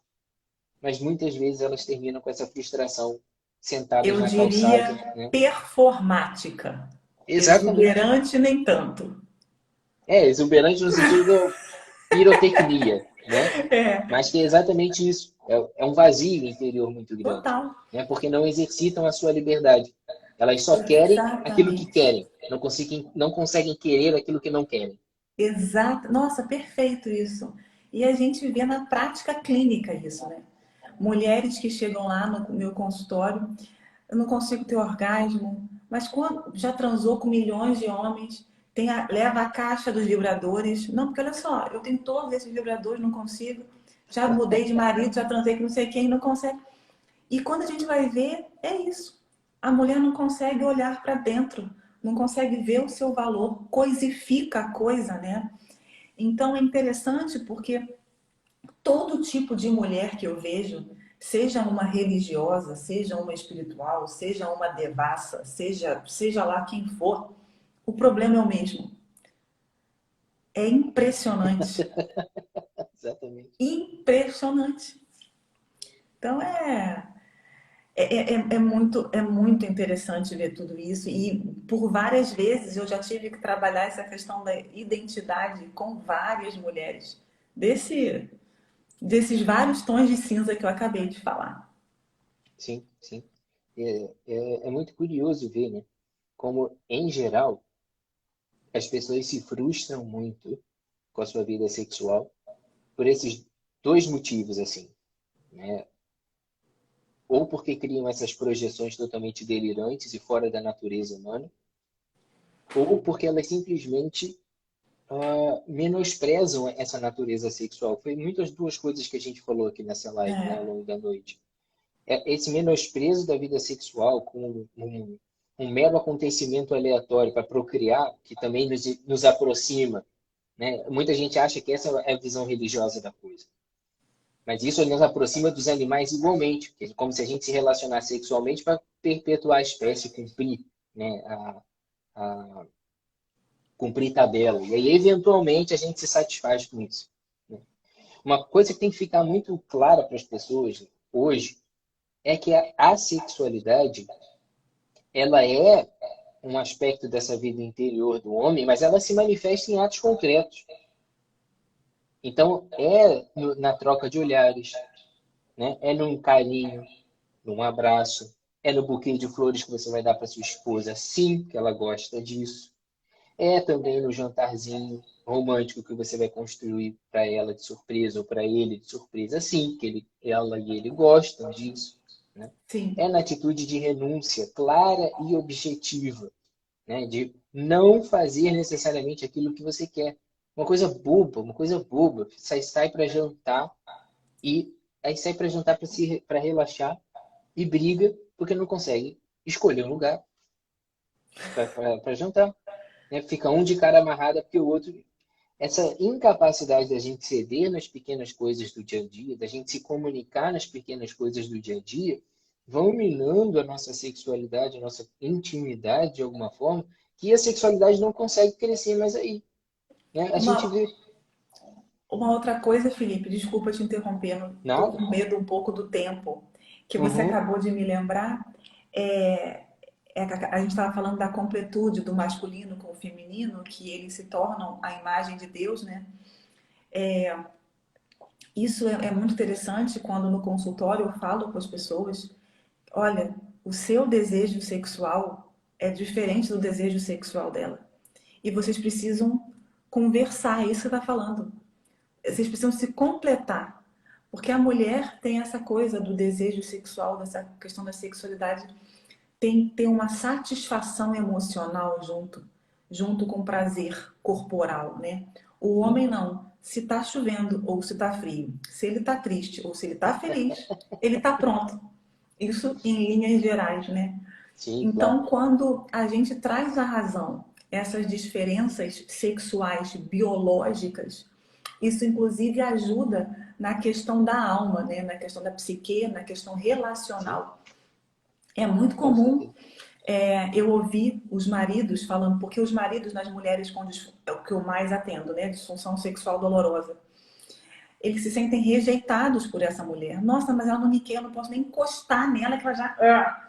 Mas, muitas vezes, elas terminam com essa frustração, sentadas Eu na calçada, diria né? performática. Exatamente. Exuberante nem tanto. É, exuberante no sentido pirotecnia, né? É, Mas que é exatamente isso. É um vazio interior muito grande, total. né? Porque não exercitam a sua liberdade. Elas só querem aquilo que Exatamente. querem. Não conseguem querer aquilo que não querem. Exato. Nossa, perfeito isso. E a gente vê na prática clínica isso, né? Mulheres que chegam lá no meu consultório, eu não consigo ter orgasmo, mas quando já transou com milhões de homens, leva a caixa dos vibradores. Não, porque olha só, eu tenho todos esses vibradores, não consigo. Já mudei de marido, já transei com não sei quem, não consegue. E quando a gente vai ver, é isso. A mulher não consegue olhar para dentro, não consegue ver o seu valor, coisifica a coisa, né? Então é interessante porque todo tipo de mulher que eu vejo, seja uma religiosa, seja uma espiritual, seja uma devassa, seja lá quem for, o problema é o mesmo. É impressionante. Exatamente. Impressionante. Então é muito interessante ver tudo isso. E por várias vezes eu já tive que trabalhar essa questão da identidade com várias mulheres. Desses vários tons de cinza que eu acabei de falar. Sim, sim. É muito curioso ver, né? Como, em geral, as pessoas se frustram muito com a sua vida sexual por esses dois motivos, assim, né? Ou porque criam essas projeções totalmente delirantes e fora da natureza humana, ou porque elas simplesmente menosprezam essa natureza sexual. Foi muitas duas coisas que a gente falou aqui nessa live, né, ao É, longo da noite. Esse menosprezo da vida sexual como um mero acontecimento aleatório para procriar, que também nos aproxima, né? Muita gente acha que essa é a visão religiosa da coisa. Mas isso nos aproxima dos animais igualmente, como se a gente se relacionasse sexualmente para perpetuar a espécie, cumprir, né, a cumprir tabela. E aí, eventualmente, a gente se satisfaz com isso, né? Uma coisa que tem que ficar muito clara para as pessoas hoje é que a sexualidade ela é um aspecto dessa vida interior do homem, mas ela se manifesta em atos concretos. Então, na troca de olhares, né? É num carinho, num abraço, é no buquê de flores que você vai dar para sua esposa, sim, que ela gosta disso. É também no jantarzinho romântico que você vai construir para ela de surpresa ou para ele de surpresa, sim, que ela e ele gostam disso, né? É sim. na atitude de renúncia clara e objetiva, né? De não fazer necessariamente aquilo que você quer. Uma coisa boba. Sai para jantar e aí sai para jantar para relaxar e briga porque não consegue escolher um lugar para jantar, né? Fica um de cara amarrada porque o outro. Essa incapacidade da gente ceder nas pequenas coisas do dia a dia, da gente se comunicar nas pequenas coisas do dia a dia, vão minando a nossa sexualidade, a nossa intimidade de alguma forma, que a sexualidade não consegue crescer mais aí, né? A gente Uma, vê uma outra coisa, Felipe, desculpa te interromper, estou nada. com medo um pouco do tempo, que você Uhum, acabou de me lembrar. É, a gente estava falando da completude do masculino com o feminino, que eles se tornam a imagem de Deus, né? Isso é muito interessante quando no consultório eu falo com as pessoas, olha, o seu desejo sexual é diferente do desejo sexual dela. E vocês precisam conversar, é isso que você está falando. Vocês precisam se completar. Porque a mulher tem essa coisa do desejo sexual, dessa questão da sexualidade, tem uma satisfação emocional junto com prazer corporal, né? O sim, homem não. se está chovendo ou se está frio, se ele está triste ou se ele está feliz, ele está pronto. Isso em linhas gerais, né? Sim, claro. Então, quando a gente traz à razão essas diferenças sexuais biológicas, isso inclusive ajuda na questão da alma, né? Na questão da psique, na questão Sim, relacional. É muito com comum certeza. eu ouvir os maridos falando, porque os maridos nas mulheres é o que eu mais atendo, né? Disfunção sexual dolorosa. Eles se sentem rejeitados por essa mulher. Nossa, mas ela não me quer, eu não posso nem encostar nela, que ela já.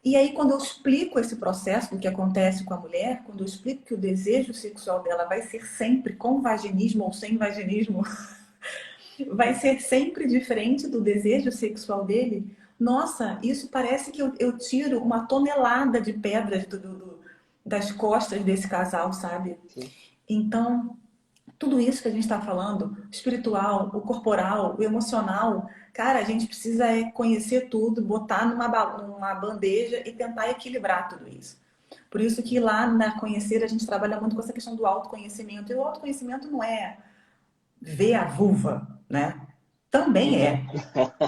E aí, quando eu explico esse processo do que acontece com a mulher, quando eu explico que o desejo sexual dela vai ser sempre com vaginismo ou sem vaginismo, vai ser sempre diferente do desejo sexual dele, nossa, isso parece que eu tiro uma tonelada de pedras das costas desse casal, sabe? Sim, Então, tudo isso que a gente está falando, o espiritual, o corporal, o emocional, cara, a gente precisa conhecer tudo, botar numa bandeja e tentar equilibrar tudo isso. Por isso que lá na Conhecer a gente trabalha muito com essa questão do autoconhecimento. E o autoconhecimento não é ver a vulva, né? Também uhum. é.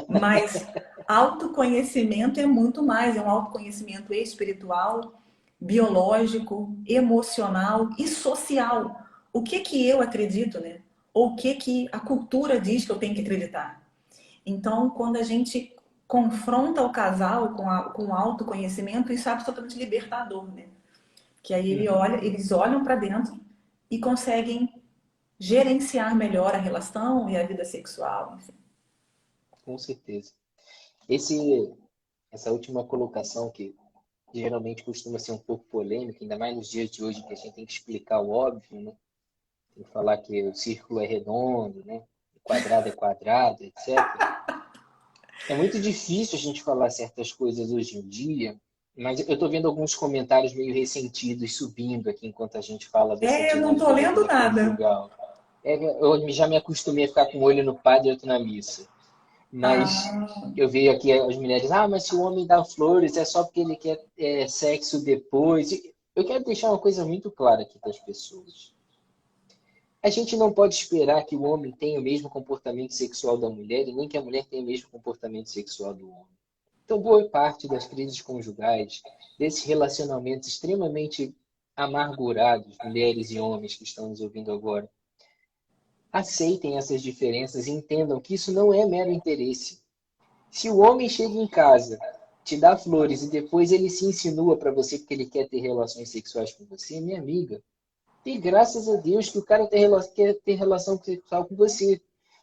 Mas autoconhecimento é muito mais, é um autoconhecimento espiritual, biológico, emocional e social. O que que eu acredito, né? Ou o que que a cultura diz que eu tenho que acreditar? Então, quando a gente confronta o casal com o autoconhecimento, isso é absolutamente libertador, né? Que aí Uhum. eles olham para dentro e conseguem gerenciar melhor a relação e a vida sexual, enfim. Com certeza. Esse, essa última colocação que geralmente costuma ser um pouco polêmica, ainda mais nos dias de hoje que a gente tem que explicar o óbvio, né? Tem que falar que o círculo é redondo, né? O quadrado é quadrado, etc. É muito difícil a gente falar certas coisas hoje em dia, mas eu estou vendo alguns comentários meio ressentidos subindo aqui enquanto a gente fala dessa Eu não tô dinâmica da lendo vida nada. conjugal. Eu já me acostumei a ficar com um olho no padre e outro na missa. Mas Ah, eu vejo aqui as mulheres, mas se o homem dá flores é só porque ele quer sexo depois. Eu quero deixar uma coisa muito clara aqui para as pessoas. A gente não pode esperar que o homem tenha o mesmo comportamento sexual da mulher e nem que a mulher tenha o mesmo comportamento sexual do homem. Então, boa parte das crises conjugais, desses relacionamentos extremamente amargurados, mulheres e homens que estão nos ouvindo agora, aceitem essas diferenças e entendam que isso não é mero interesse. Se o homem chega em casa, te dá flores e depois ele se insinua para você porque ele quer ter relações sexuais com você, minha amiga, dê graças a Deus que o cara quer ter relação sexual com você.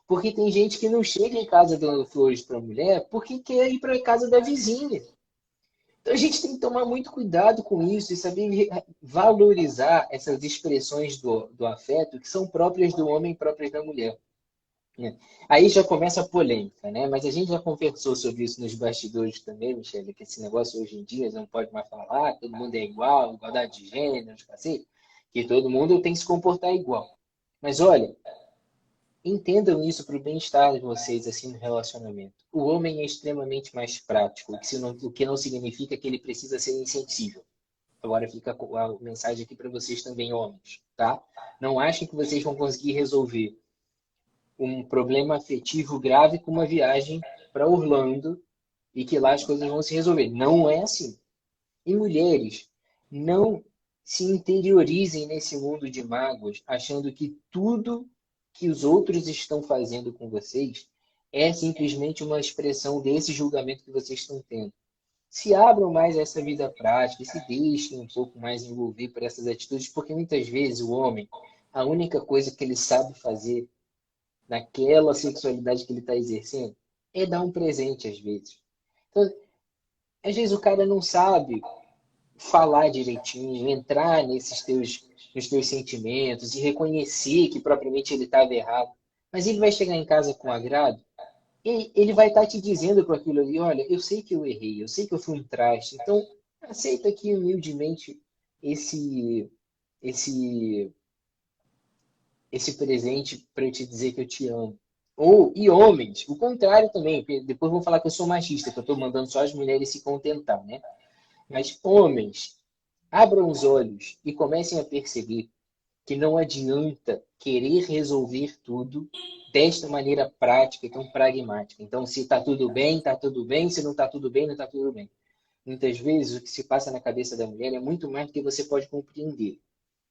Porque tem gente que não chega em casa dando flores para a mulher porque quer ir para a casa da vizinha. Então a gente tem que tomar muito cuidado com isso e saber valorizar essas expressões do afeto que são próprias do homem e próprias da mulher. Né? Aí já começa a polêmica, né? Mas a gente já conversou sobre isso nos bastidores também, Michele, que esse negócio hoje em dia não pode mais falar, todo mundo é igual, igualdade de gênero, cacete, que todo mundo tem que se comportar igual. Mas olha, entendam isso para o bem-estar de vocês assim no relacionamento. O homem é extremamente mais prático, o que não significa que ele precisa ser insensível. Agora fica a mensagem aqui para vocês também, homens, tá? Não achem que vocês vão conseguir resolver um problema afetivo grave com uma viagem para Orlando e que lá as coisas vão se resolver. Não é assim. E mulheres, não se interiorizem nesse mundo de mágoas, achando que tudo que os outros estão fazendo com vocês é simplesmente uma expressão desse julgamento que vocês estão tendo. Se abram mais a essa vida prática e se deixem um pouco mais envolver por essas atitudes, porque muitas vezes o homem, a única coisa que ele sabe fazer naquela sexualidade que ele está exercendo, é dar um presente às vezes. Então, às vezes o cara não sabe falar direitinho, entrar nos teus sentimentos e reconhecer que propriamente ele estava errado. Mas ele vai chegar em casa com agrado e ele vai estar te dizendo com aquilo ali, olha, eu sei que eu errei, eu sei que eu fui um traste, então aceita aqui humildemente esse esse esse presente para eu te dizer que eu te amo. E homens, o contrário também, porque depois vão falar que eu sou machista, que eu estou mandando só as mulheres se contentar, né? Mas homens, abram os olhos e comecem a perceber que não adianta querer resolver tudo desta maneira prática e tão pragmática. Então, se está tudo bem, está tudo bem. Se não está tudo bem, não está tudo bem. Muitas vezes, o que se passa na cabeça da mulher é muito mais do que você pode compreender.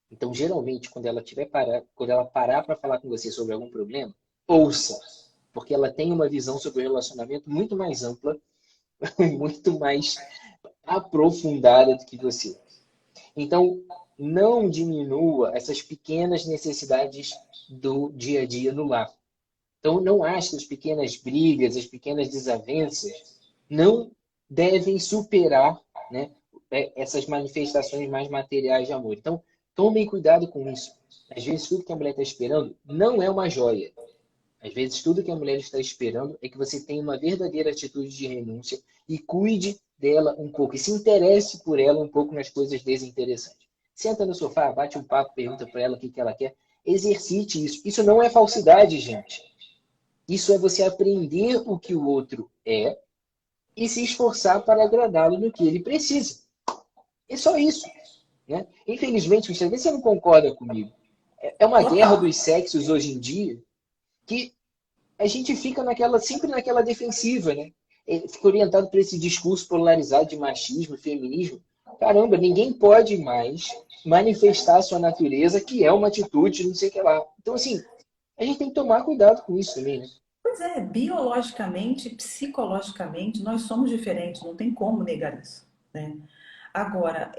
Então, geralmente, quando ela parar para falar com você sobre algum problema, ouça, porque ela tem uma visão sobre o relacionamento muito mais ampla, muito mais aprofundada do que você. Então, não diminua essas pequenas necessidades do dia a dia no lar. Então, não ache que as pequenas brigas, as pequenas desavenças não devem superar, né, essas manifestações mais materiais de amor. Então, tomem cuidado com isso. Às vezes, tudo que a mulher está esperando não é uma joia. Às vezes, tudo que a mulher está esperando é que você tenha uma verdadeira atitude de renúncia e cuide dela um pouco. E se interesse por ela um pouco nas coisas desinteressantes. Senta no sofá, bate um papo, pergunta para ela o que ela quer. Exercite isso. Isso não é falsidade, gente. Isso é você aprender o que o outro é e se esforçar para agradá-lo no que ele precisa. É só isso. Né? Infelizmente, Michel, você não concorda comigo. É uma guerra Total. dos sexos hoje em dia que a gente fica sempre naquela defensiva, né? Fica orientado para esse discurso polarizado de machismo e feminismo. Caramba, ninguém pode mais manifestar a sua natureza, que é uma atitude, não sei o que lá. Então, assim, a gente tem que tomar cuidado com isso também, né? Pois é, biologicamente, psicologicamente, nós somos diferentes, não tem como negar isso, né? Agora,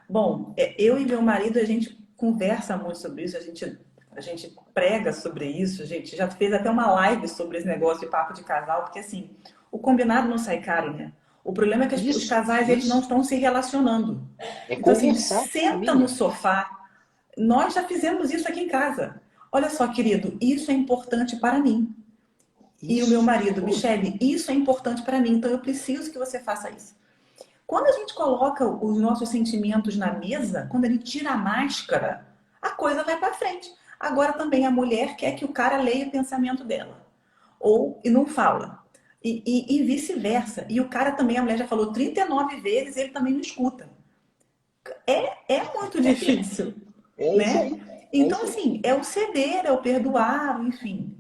bom, eu e meu marido, a gente conversa muito sobre isso, a gente prega sobre isso, a gente já fez até uma live sobre esse negócio de papo de casal, porque assim, o combinado não sai caro, né? O problema é que os Isso, casais, eles não isso. estão se relacionando. É Então, assim, conversar com a senta no família. sofá. Nós já fizemos isso aqui em casa. Olha só, querido, isso é importante para mim. E o meu Isso. marido, Pô, Michele, isso é importante para mim, então eu preciso que você faça isso. Quando a gente coloca os nossos sentimentos na mesa, quando a gente tira a máscara, a coisa vai para frente. Agora também a mulher quer que o cara leia o pensamento dela. Ou e não fala. E vice-versa. E o cara também, a mulher já falou 39 vezes, ele também não escuta. É muito difícil, é isso né? aí. É Então, isso aí. assim, é o ceder, é o perdoar, enfim.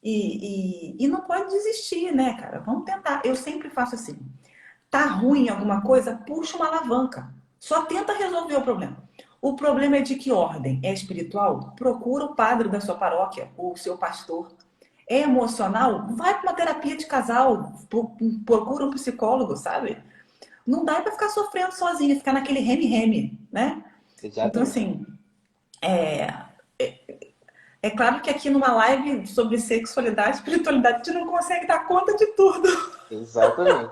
E não pode desistir, né, cara? Vamos tentar. Eu sempre faço assim. Tá ruim alguma coisa? Puxa uma alavanca. Só tenta resolver o problema. O problema é de que ordem? É espiritual? Procura o padre da sua paróquia, ou o seu pastor. É emocional? Vai para uma terapia de casal, procura um psicólogo, sabe? Não dá para ficar sofrendo sozinha, ficar naquele reme-reme, né? Então, Exatamente. assim, é claro que aqui numa live sobre sexualidade e espiritualidade a gente não consegue dar conta de tudo. Exatamente.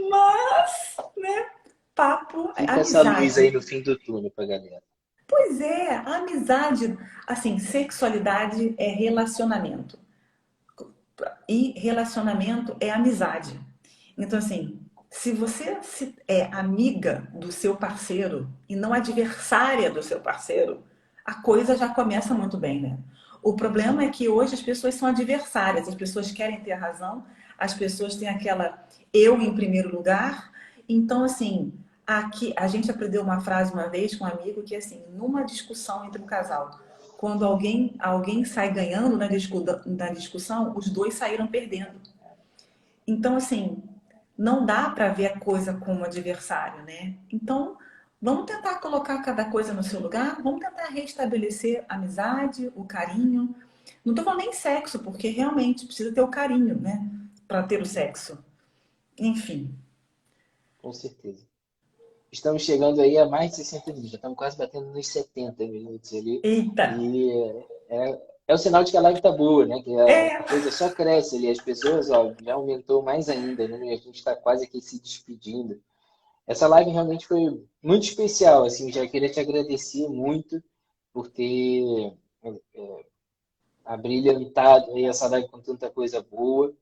Mas, né? Papo, Fica essa luz aí amizade. no fim do túnel pra galera. Pois é, amizade, assim, sexualidade é relacionamento. E relacionamento é amizade. Então, assim, se você é amiga do seu parceiro e não adversária do seu parceiro, a coisa já começa muito bem, né? O problema é que hoje as pessoas são adversárias, as pessoas querem ter a razão, as pessoas têm aquela eu em primeiro lugar. Então, assim, aqui a gente aprendeu uma frase uma vez com um amigo que, assim, numa discussão entre um casal, quando alguém sai ganhando na discussão, os dois saíram perdendo. Então, assim, não dá para ver a coisa como adversário, né? Então, vamos tentar colocar cada coisa no seu lugar, vamos tentar restabelecer a amizade, o carinho. Não estou falando nem sexo, porque realmente precisa ter o carinho, né? Para ter o sexo. Enfim. Com certeza. Estamos chegando aí a mais de 60 minutos. Já estamos quase batendo nos 70 minutos ali. Eita! E é o sinal de que a live tá boa, né? Que a É, coisa só cresce ali. As pessoas, ó, já aumentou mais ainda, né? E a gente está quase aqui se despedindo. Essa live realmente foi muito especial, assim. Já queria te agradecer muito por ter abrilhantado aí essa live com tanta coisa boa.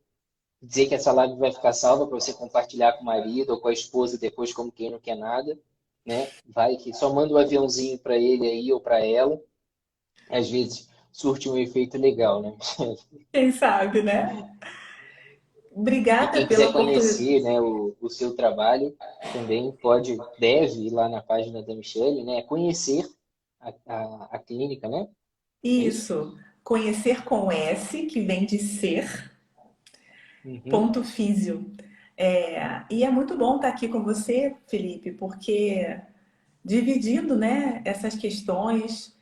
Dizer que essa live vai ficar salva para você compartilhar com o marido ou com a esposa depois, como quem não quer nada, né? Vai que só manda um aviãozinho para ele aí ou para ela. Às vezes surte um efeito legal, né? quem sabe, né? E Obrigada quem pela quiser oportunidade. conhecer, né, o seu trabalho também deve ir lá na página da Michelle, né, conhecer a clínica, né? É isso? Isso, conhecer com S, que vem de ser, Uhum. ponto físio. E é muito bom estar aqui com você, Felipe, porque dividindo, né, essas questões,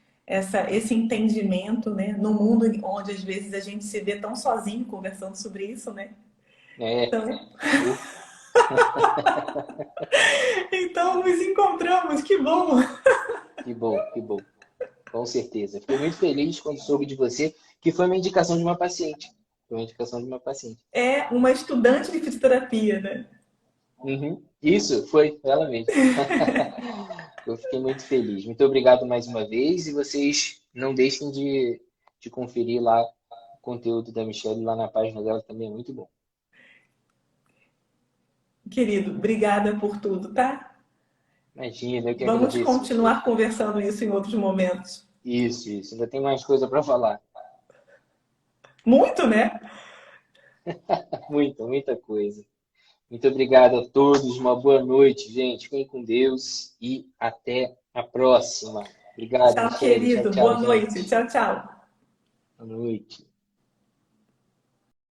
esse entendimento, né, no mundo onde às vezes a gente se vê tão sozinho conversando sobre isso, né? É. Então, Uh, então nos encontramos, que bom! que bom, que bom. Com certeza. Fiquei muito feliz quando soube de você, que foi uma indicação de uma paciente. Foi uma indicação de uma paciente. É uma estudante de fisioterapia, né? Uhum. Isso, foi ela mesma. Eu fiquei muito feliz. Muito obrigado mais uma vez e vocês não deixem de conferir lá o conteúdo da Michelle lá na página dela, também é muito bom. Querido, obrigada por tudo, tá? Imagina, eu que Vamos agradeço, Michelle. continuar conversando isso em outros momentos. Isso. Ainda tem mais coisa para falar. Muito, né? Muita coisa. Muito obrigado a todos. Uma boa noite, gente. Fiquem com Deus e até a próxima. Obrigado, Tchau, Michelle. querido. Tchau, Boa noite. gente. Tchau, tchau. Boa noite.